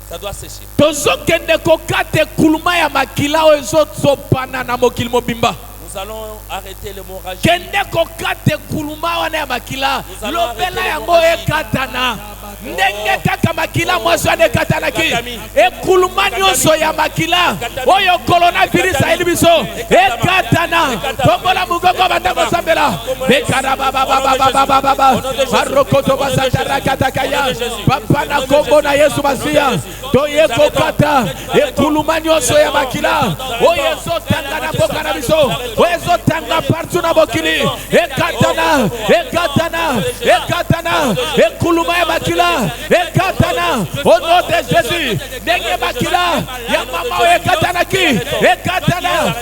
ça doit sécher. Tozo kende ko kate kuluma ya makila oyo zopana na mokili mobimba. Nous allons arrêter l'hémorragie. Kende ko kate kuluma wana ya makila. Lobela yango ekatana. Ndenge kaka makila mwaso ane katanaki. Ekuluma nyonso ya makila. Oyo coronavirus ailibiso. Ekatana. Tombola mugongo bandako sambela. Bekara baba baba baba baba baba. Marokoto basantara katakaya. Papa na kombo na Yesu Masia. Toye kokata. Ekuluma nyonso ya makila. Oyo zotanga na boka na biso. Oyo zotanga partout na bokili. Ekatana. Ekatana. Ekatana. Ekuluma ya makila. Ekatana. Au nom de Jésus. Nenge makila. Ya mama ekatanaki. Ekatana.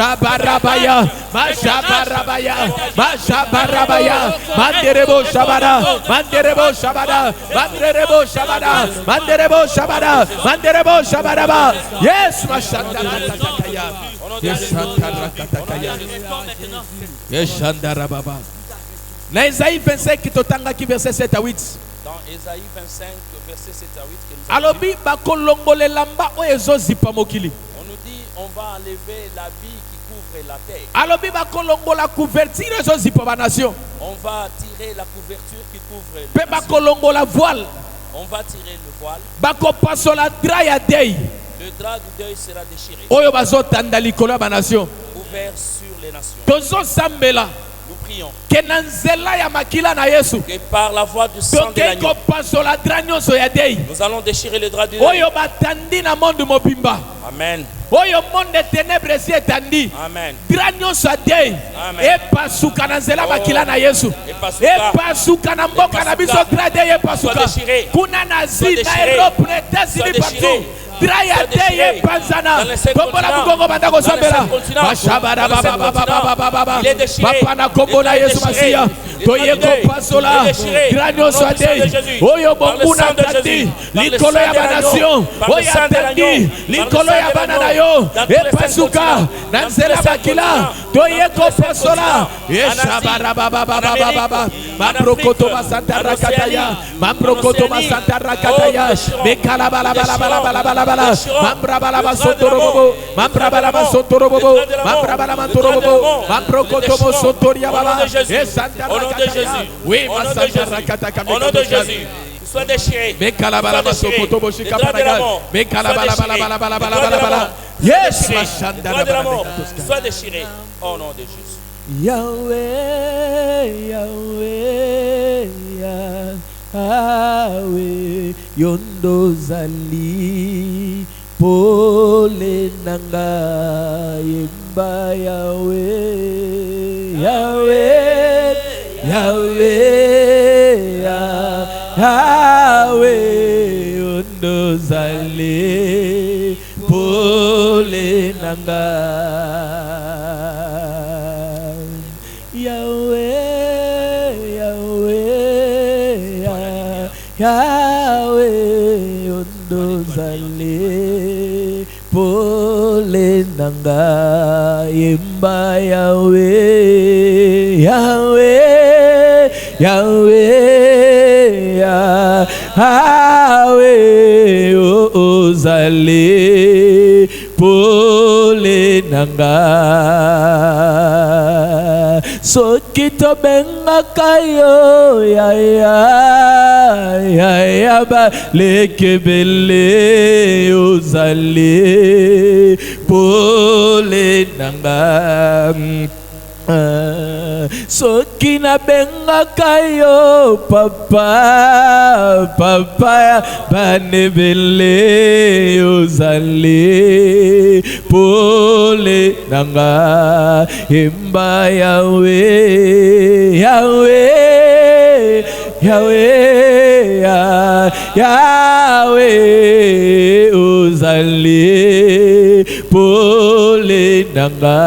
Majabarabaya. Majabarabaya. Majabarabaya. Manderebo shabada. Manderebo shabada. Manderebo shabada. Manderebo shabada. Manderebo shabada. Yes, mashandara katakaya. Yes, shandara katakaya. Yes, shandara baba. Na Isaïe 25 totanga ki verset 7 à 8. Dans Ésaïe 25, verset 7 à 8, que nous Alobi bakolongole lamba oyezo zipa mokili. on nous dit on va enlever la vie qui couvre la terre. Alobi bakolongola couverture ezo zipa ba nation. On va tirer la couverture qui couvre Pe la nation. bakolongola voile. On va tirer le voile. Bakopasola dra ya dei. Le drap du deuil sera déchiré, Oyo bazotanda likolo ba nation. ouvert sur les nations. Tozo sambela. Nous prions ke na nzela ya makila na Yesu que par la voix du sang de tokei l'agneau, kopasola dra nyonso ya dei nous allons déchirer le drap du deuil. oyo batandi na monde mobimba Amen. oyo monde ténèbre esi etandi Amen. dra nyonso ya dei Amen. epasuka na nzela makila na Yesu Epasuka. epasuka na mboka na biso dra dei epasuka Soit déchiré. kuna na Asie na déchiré. Europe na États-Unis Soit partout déchiré. dra ya Soit dei déchiré. epanzana Dans les 5 tombola continents. mugongo banda Dans les 5 kosambela continents. bashabara Dans les 5 bababababababa Il est déchiré. papa na kombo na Il est Yesu déchiré. Masiya Il est toye déchiré. kopasola Il est déchiré. dra nyonso Par ya le sang dei de Jésus. oyo Par le bonguna sang de atandi Jésus. Par le likolo sang ya de l'agneau. banation Par le oyo sang de atandi l'agneau. likolo Par le ya sang de bana na l'agneau. yo Dans tous les 5 epasuka continents. na Dans nzela tous les 5 makila continents. toye Dans tous les 5 kopasola continents. En Asie, eshabarabababababa en mabrokoto Afrique, masanta en rakataya Océanie, mabrokoto en Océanie. masanta rakataya Oh, déchirons. mekalabalabalabalabalabala Déchirons. mambrabalaba Le drap de sontorobobo l'amour. mambrabalaba Le drap de sontorobobo l'amour. Le drap de l'amour. mambrabalaba Le drap de sontorobobo l'amour. mabrokoto Déchirons. mosotoria Au nom baba de Jésus. esanta Au nom de rakataya Jésus. oui Au nom de masanta Jésus. rakataka Au nom de Jésus. Sois déchiré. Mekalabalaba Sois déchiré. sokoto Le boshika drap de panaga l'amour. mekalabalabalabalabalabala yes Le mashanda drap de l'amour. rabana Sois déchiré. Au nom de Jésus. Yahweh, Yahweh, Yahweh, yondo zali, pole nanga, yemba Yahweh, Yahweh, Yahweh, Yahweh, yondo zali, pole nanga. Yahweh, Yahweh, Yahweh, ondozale, pole nanga, yemba Yahweh, Yahweh, Yahweh, Yahweh, ozale, pole nanga. Soki tobengaka yo ya ba lekebele ozale pole nanga. Soki nabengaka yo papa papa banebele ozale pole nanga. Emba Yahweh, Yahweh, Yahweh, Yahweh ozale pole nanga.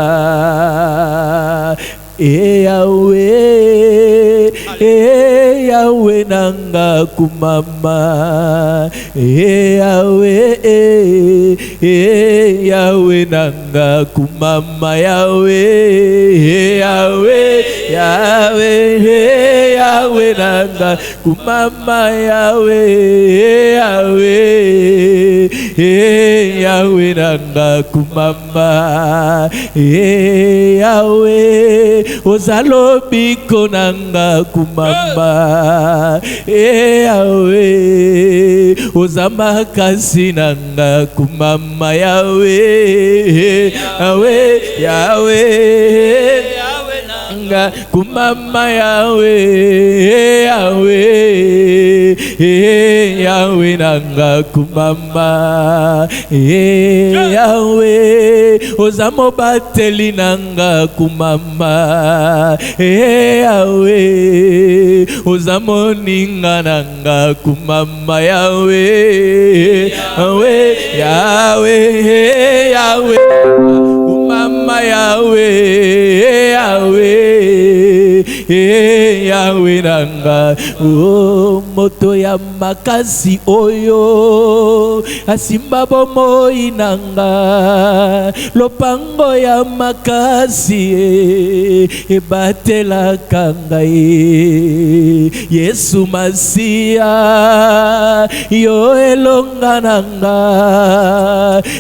Yahweh, Yahweh nanga kumama. Yahweh, Yahweh nanga kumama. Yahweh, Yahweh, Yahweh, Yahweh nanga kumama. Yahweh, Yahweh, Yahweh nanga kumama. Yahweh ozalobi konanga kumama. Yahweh ozamakasi nanga kumama. Yahweh, Yahweh, Yahweh nanga kumama. Yahweh, Yahweh, Yahweh nanga kumama. Yahweh ozamobateli nanga kumama. Yahweh ozamoninga nanga kumama. Yahweh, Yahweh, Yahweh, Yahweh kumama. Yahweh, Yahweh, Yahweh nanga. Oh, moto ya makasi oyo asimba bomoi nanga. Lopango ya makasi ebatelaka ngai. Yesu Masiya yo elonga nanga.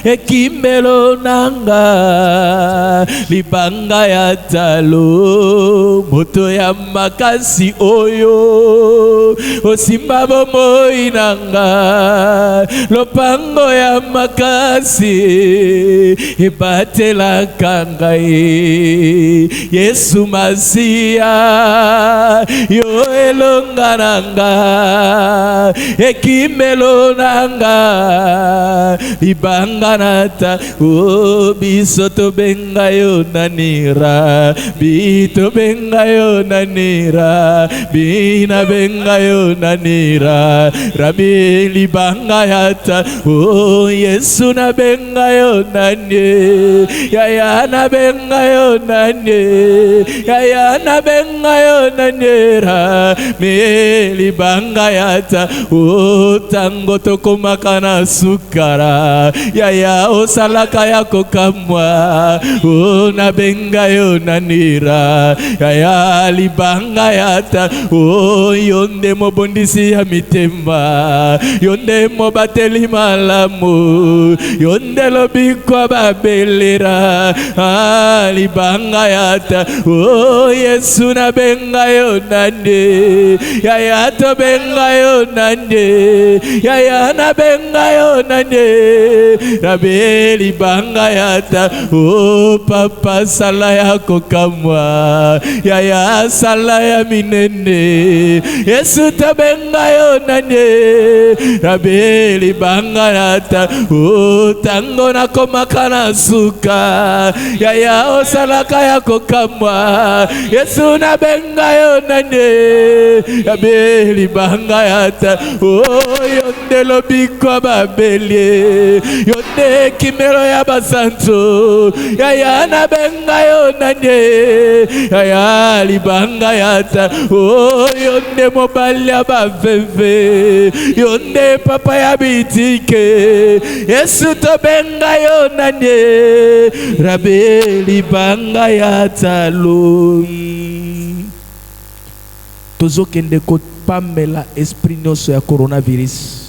Ekimelo nanga libanga ya talo. Moto ya makasi oyo osimba bomoi nanga lopango ya makasi ebatelaka ngai Yesu Masia yo elonga nanga ekimelo nanga libanga nata o biso tobenga yo nanira bito benga yo nanira bina benga yo nanira rabi libanga yata o Yesu na benga yo nane ya na benga yo nane ya na benga yo nanera me libanga yata o tango tokomaka na sukara ya osalaka yako kamwa o na benga yo nanira ya libanga yata o yonde mobondisi ya mitema yonde mobateli malamu yonde lobikwa babelera libanga yata o Yesu na benga yo nande ya to benga yo nande ya na benga yo nande rabe libanga yata o papa sala yako kamwa ya sala ya minene Yesu to benga yo nande rabe libanga yata o tango na komaka na suka ya osalaka yako kamwa Yesu na benga yo nande rabe libanga yata o yonde lobikwa babelie yonde kimero ya basanto ya na benga yo nande ya libanga yata o yonde mobali ya baveve yonde papa ya bitike Yesu to benga yo nande rabe libanga yata lo tozokende kopamela esprit nyonso ya coronavirus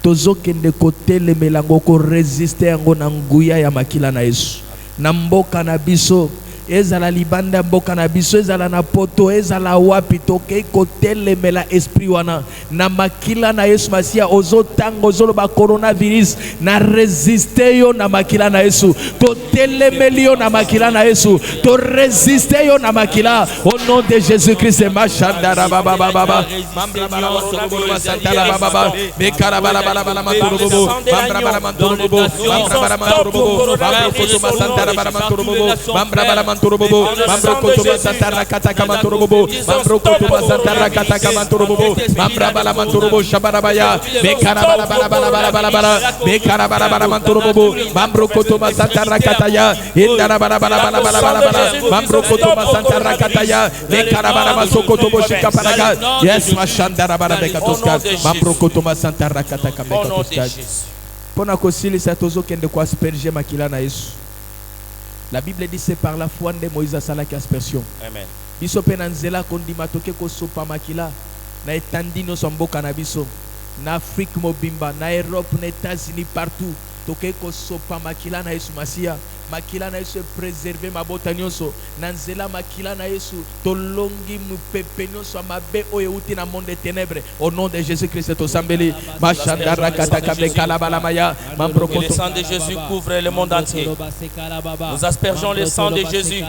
tozokende kotelemela yango koresiste yango na nguya ya makila na Yesu na mboka na biso ezala libanda mboka na biso ezala na poto ezala wapi toke kotelemela esprit wana na makila na Yesu Masia ozotango ozoloba coronavirus na resiste yo na makila na Yesu totelemeli yo na makila na Yesu to resiste yo na makila au nom de Jésus-Christ machandara baba baba mambra bala mantoro santala baba bekara bala bala bala mantoro bobo mambra bala mantoro bobo mambra bala mantoro bobo mambra koto santara bala mantoro bobo mambra bala Bobo, Mambro Kotoba Santara Kataka Mantorobo, Mambro Kotoba Santara Kataka Mantorobo, Mambra Bala Mantorobo, Shabarabaya, Bekara Bala Bala Bala Bala Bala Bala, Bekara Bala Bala Mantorobo, Mambro Kotoba Santara Kataya, Indara Bala Bala Bala Bala Bala Bala, Mambro Kotoba Santara Kataya, Bekara Bala Masokotobo Shika Paraga, yes, Mashandara Bala Bekatoska, Mambro Kotoba Santara Kataka Bekatoska. Pona kosili satozo kende kwa asperger makila na Yesu. La Bible dit c'est par la foi de Moïse à Salaki aspersion. Amen. Biso penanzela kondima toke ko sopa makila na etandi no somboka na biso na Afrique mobimba na Europe na États-Unis partout toke ko sopa makila na Yesu Masia makila na Yesu préserver mabota nyonso na nzela makila na Yesu tolongi mupepe nyonso mabe oyo uti na monde des ténèbres au nom de Jésus-Christ to sambeli machandara kataka bekala balamaya mambroko. Le sang de Jésus couvre le monde entier. Nous aspergeons le sang de Jésus.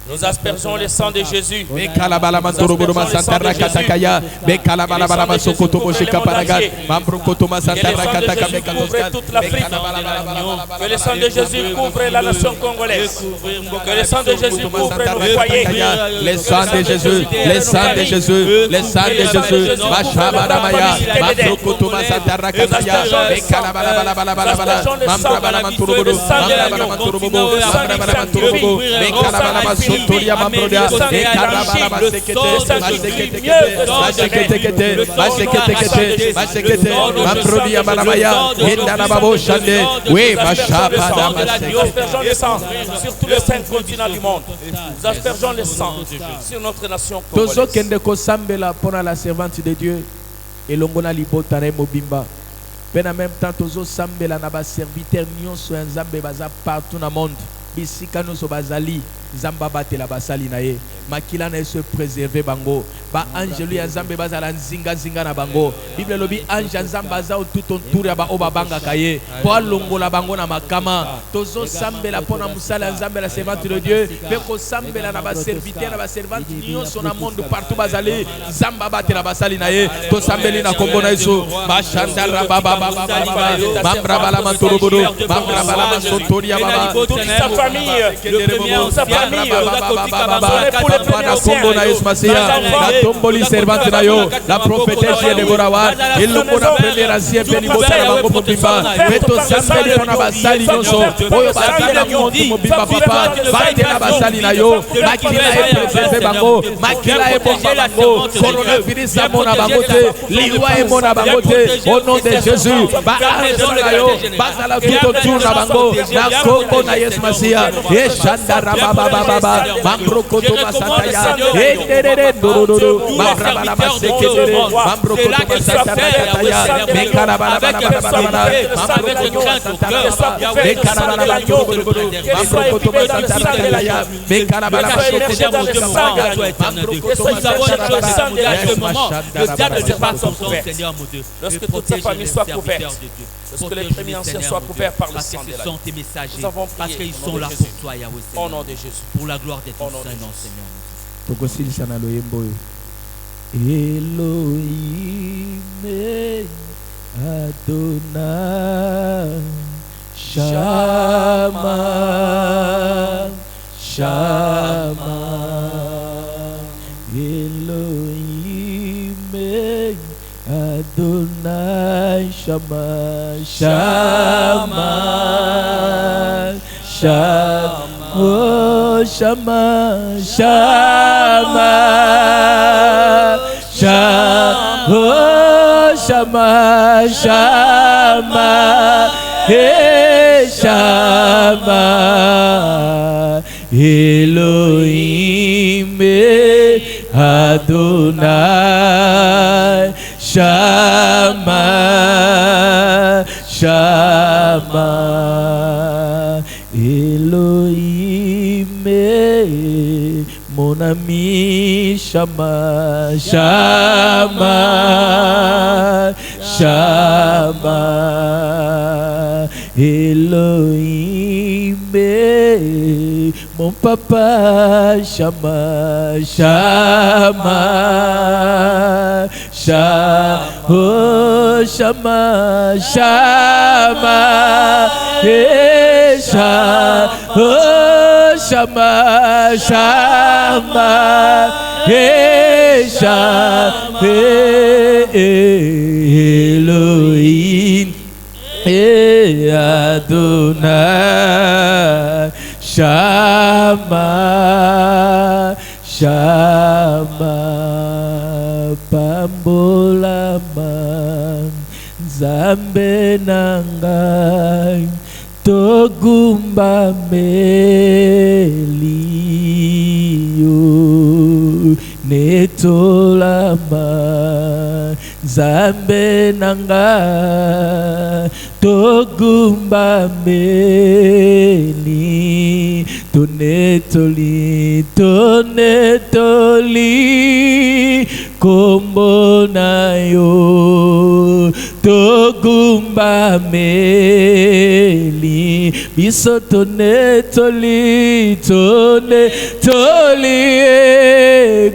Nous aspergeons le sang de Jésus. Bekala balamantoro boroma santara katakaya bekala balabala sokoto boshika paraga mambroko to santara kataka bekatoska toute l'Afrique. Que le sang de Jésus couvre la nation congolaise. Que le sang de Jésus couvre nos foyers. Le sang de Jésus, le sang de Jésus, le sang de Jésus. Mashabaramaya, mambroko to santara kataya bekala balabala mambraba balamantoro bodo mambraba balamantoro bodo mambraba balamantoro bodo bekala balabala Sotoria Mambrodia, Mambrodia Malamaya, Hindanababo Shande, oui, Machapa, nous aspergeons le sang sur tous les 5 continents du monde. Nous aspergeons le sang sur notre nation congolaise. Tozo Kendeko Sambela pour la servante de Dieu et Longona Libotare Mobimba. Mais en même temps, Tozo Sambela n'a pas serviteur Nyon Soenzambe Baza partout dans le monde. Bisika nous sommes bazali. Nzamba batela basali na ye makila na se préserver bango ba angelu ya Nzambe bazala nzinga zinga na bango. Bible lobi ange Nzamba za tout autour ya ba obabanga kaye po alongola bango na makama tozo sambela pona musala Nzambe la servante de Dieu pe ko sambela na ba serviteur na ba servante nyonso na monde partout bazali Nzamba batela basali na ye to sambeli na kombo na Yesu ba shandara baba baba mambra bala mantorobodo mambra bala mantoria baba toute sa famille, le premier, sa famille, na kombo na Yesu Masia na tomboli servante na yo la prophétesse Deborah wa ilongo na première asie beni botala bango mobimba beto sambeli pona basali nyonso oyo basala montu mobimba papa batela basali na yo makila e préserver bango makila e bomba bango coronavirus amona bango te liwa e mona bango te au nom de Jésus ba arrêtela yo bazala tout autour na bango na kombo na Yesu Masia e shandara baba baba mambro koto basata ya e derere dororo mambra bala baseketere mambro koto basata ya mekara bala bala bala mambro koto basata mekara bala bala mambro koto basata ya mekara bala lorsque toute sa famille soit couverte, lorsque les premiers anciens soient couverts par le sang de la vie. Nous avons prié parce qu'ils sont là pour toi, Yahweh, au nom de Jésus. pour la gloire de ton Saint-Nom, Seigneur. tokosilisa na loyembo oyo Elohim Adonai Shama Shama Elohim Adonai Shama Shama Shama Oh Shama Shama Shama Oh Shama Shama Hey Shama Elohim Adonai Shama Shama Elohim mon ami Shama Shama Shama Elohim mon papa Shama Shama Shama oh Shama Shama Shama oh Shama Shama Shama Elohim Adonai Shama Shama Pambolama Nzambe nangai Togumba melio netolama Nzambe nanga Togumba meli tonetoli kombo na yo Togumba meli biso tonetoli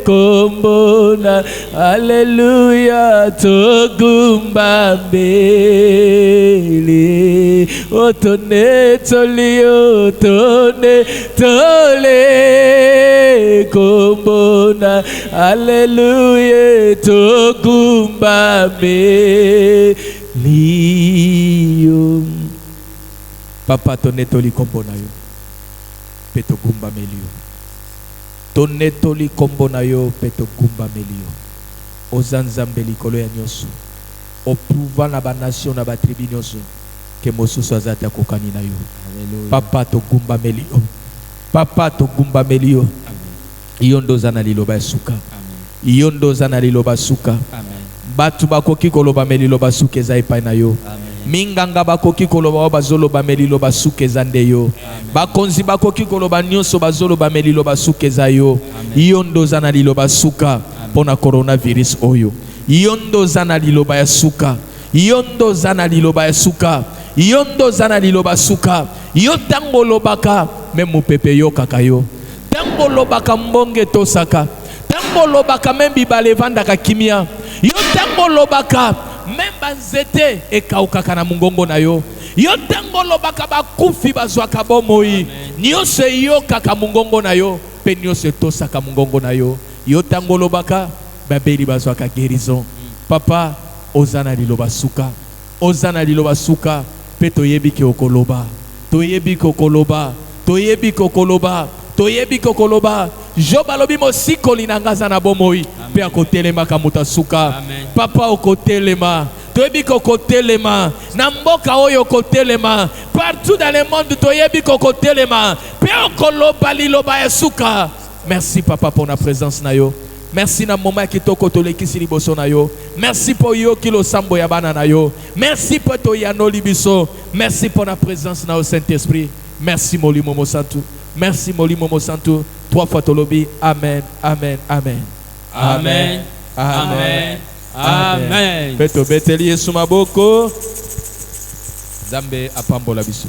kombo na Alléluia Togumba meli o tonetoli kombo na Alléluia Togumba melio Papa tonetoli kombo na yo pe togumba melio tonetoli kombo na yo pe togumba melio ozanzambe likolo ya nyonso oprouva na banation na batribu nyonso ke mosusu azata kokani na yo Papa togumba melio Papa togumba melio iyo ndoza na liloba ya suka iyo ndoza na liloba suka batu bakoki koloba meliloba suka eza epai na yo minganga bakoki koloba bazoloba melilo basuke zandeyo bakonzi bakoki koloba nyonso bazoloba melilo basuke zayo yondo zana liloba suka pona coronavirus oyo yondo zana liloba ya suka yondo zana liloba ya suka yondo zana liloba suka yo tango lobaka meme pepe yo kakayo tango lobaka mbonge tosaka tango lobaka meme bibale vandaka kimia yo tango lobaka memba nzete ekaukaka na mungongo na yo yo tango lobaka bakufi bazwaka bomoi nyonso eyokaka mungongo na yo mpe nyonso etosaka mungongo na yo yo tango lobaka babeli bazwaka guérison papa ozana liloba suka ozana liloba suka mpe toyebi ke okoloba toyebi ke okoloba toyebi ke okoloba toyebi ke okoloba Job alobi mosikoli na ngaza na bomoi mpe akotelemaka moto asuka papa okotelema toyebi kokotelema na mboka oyo kotelema partout dans le monde toyebi kokotelema mpe okoloba liloba ya suka. Merci papa pour la présence na yo. Merci na moment kitoko tolekisi liboso na yo. Merci pour yo kilo sambo ya bana na yo. Merci pour to yano libiso. Merci pour la présence na au Saint-Esprit. Merci Molimo Mosantu. Merci Molimo Mosantu. 3 fois tolobi. Amen. Amen. Amen. Amen. Amen. Amen. Beto beteli Yesu maboko. Zambe apambola biso.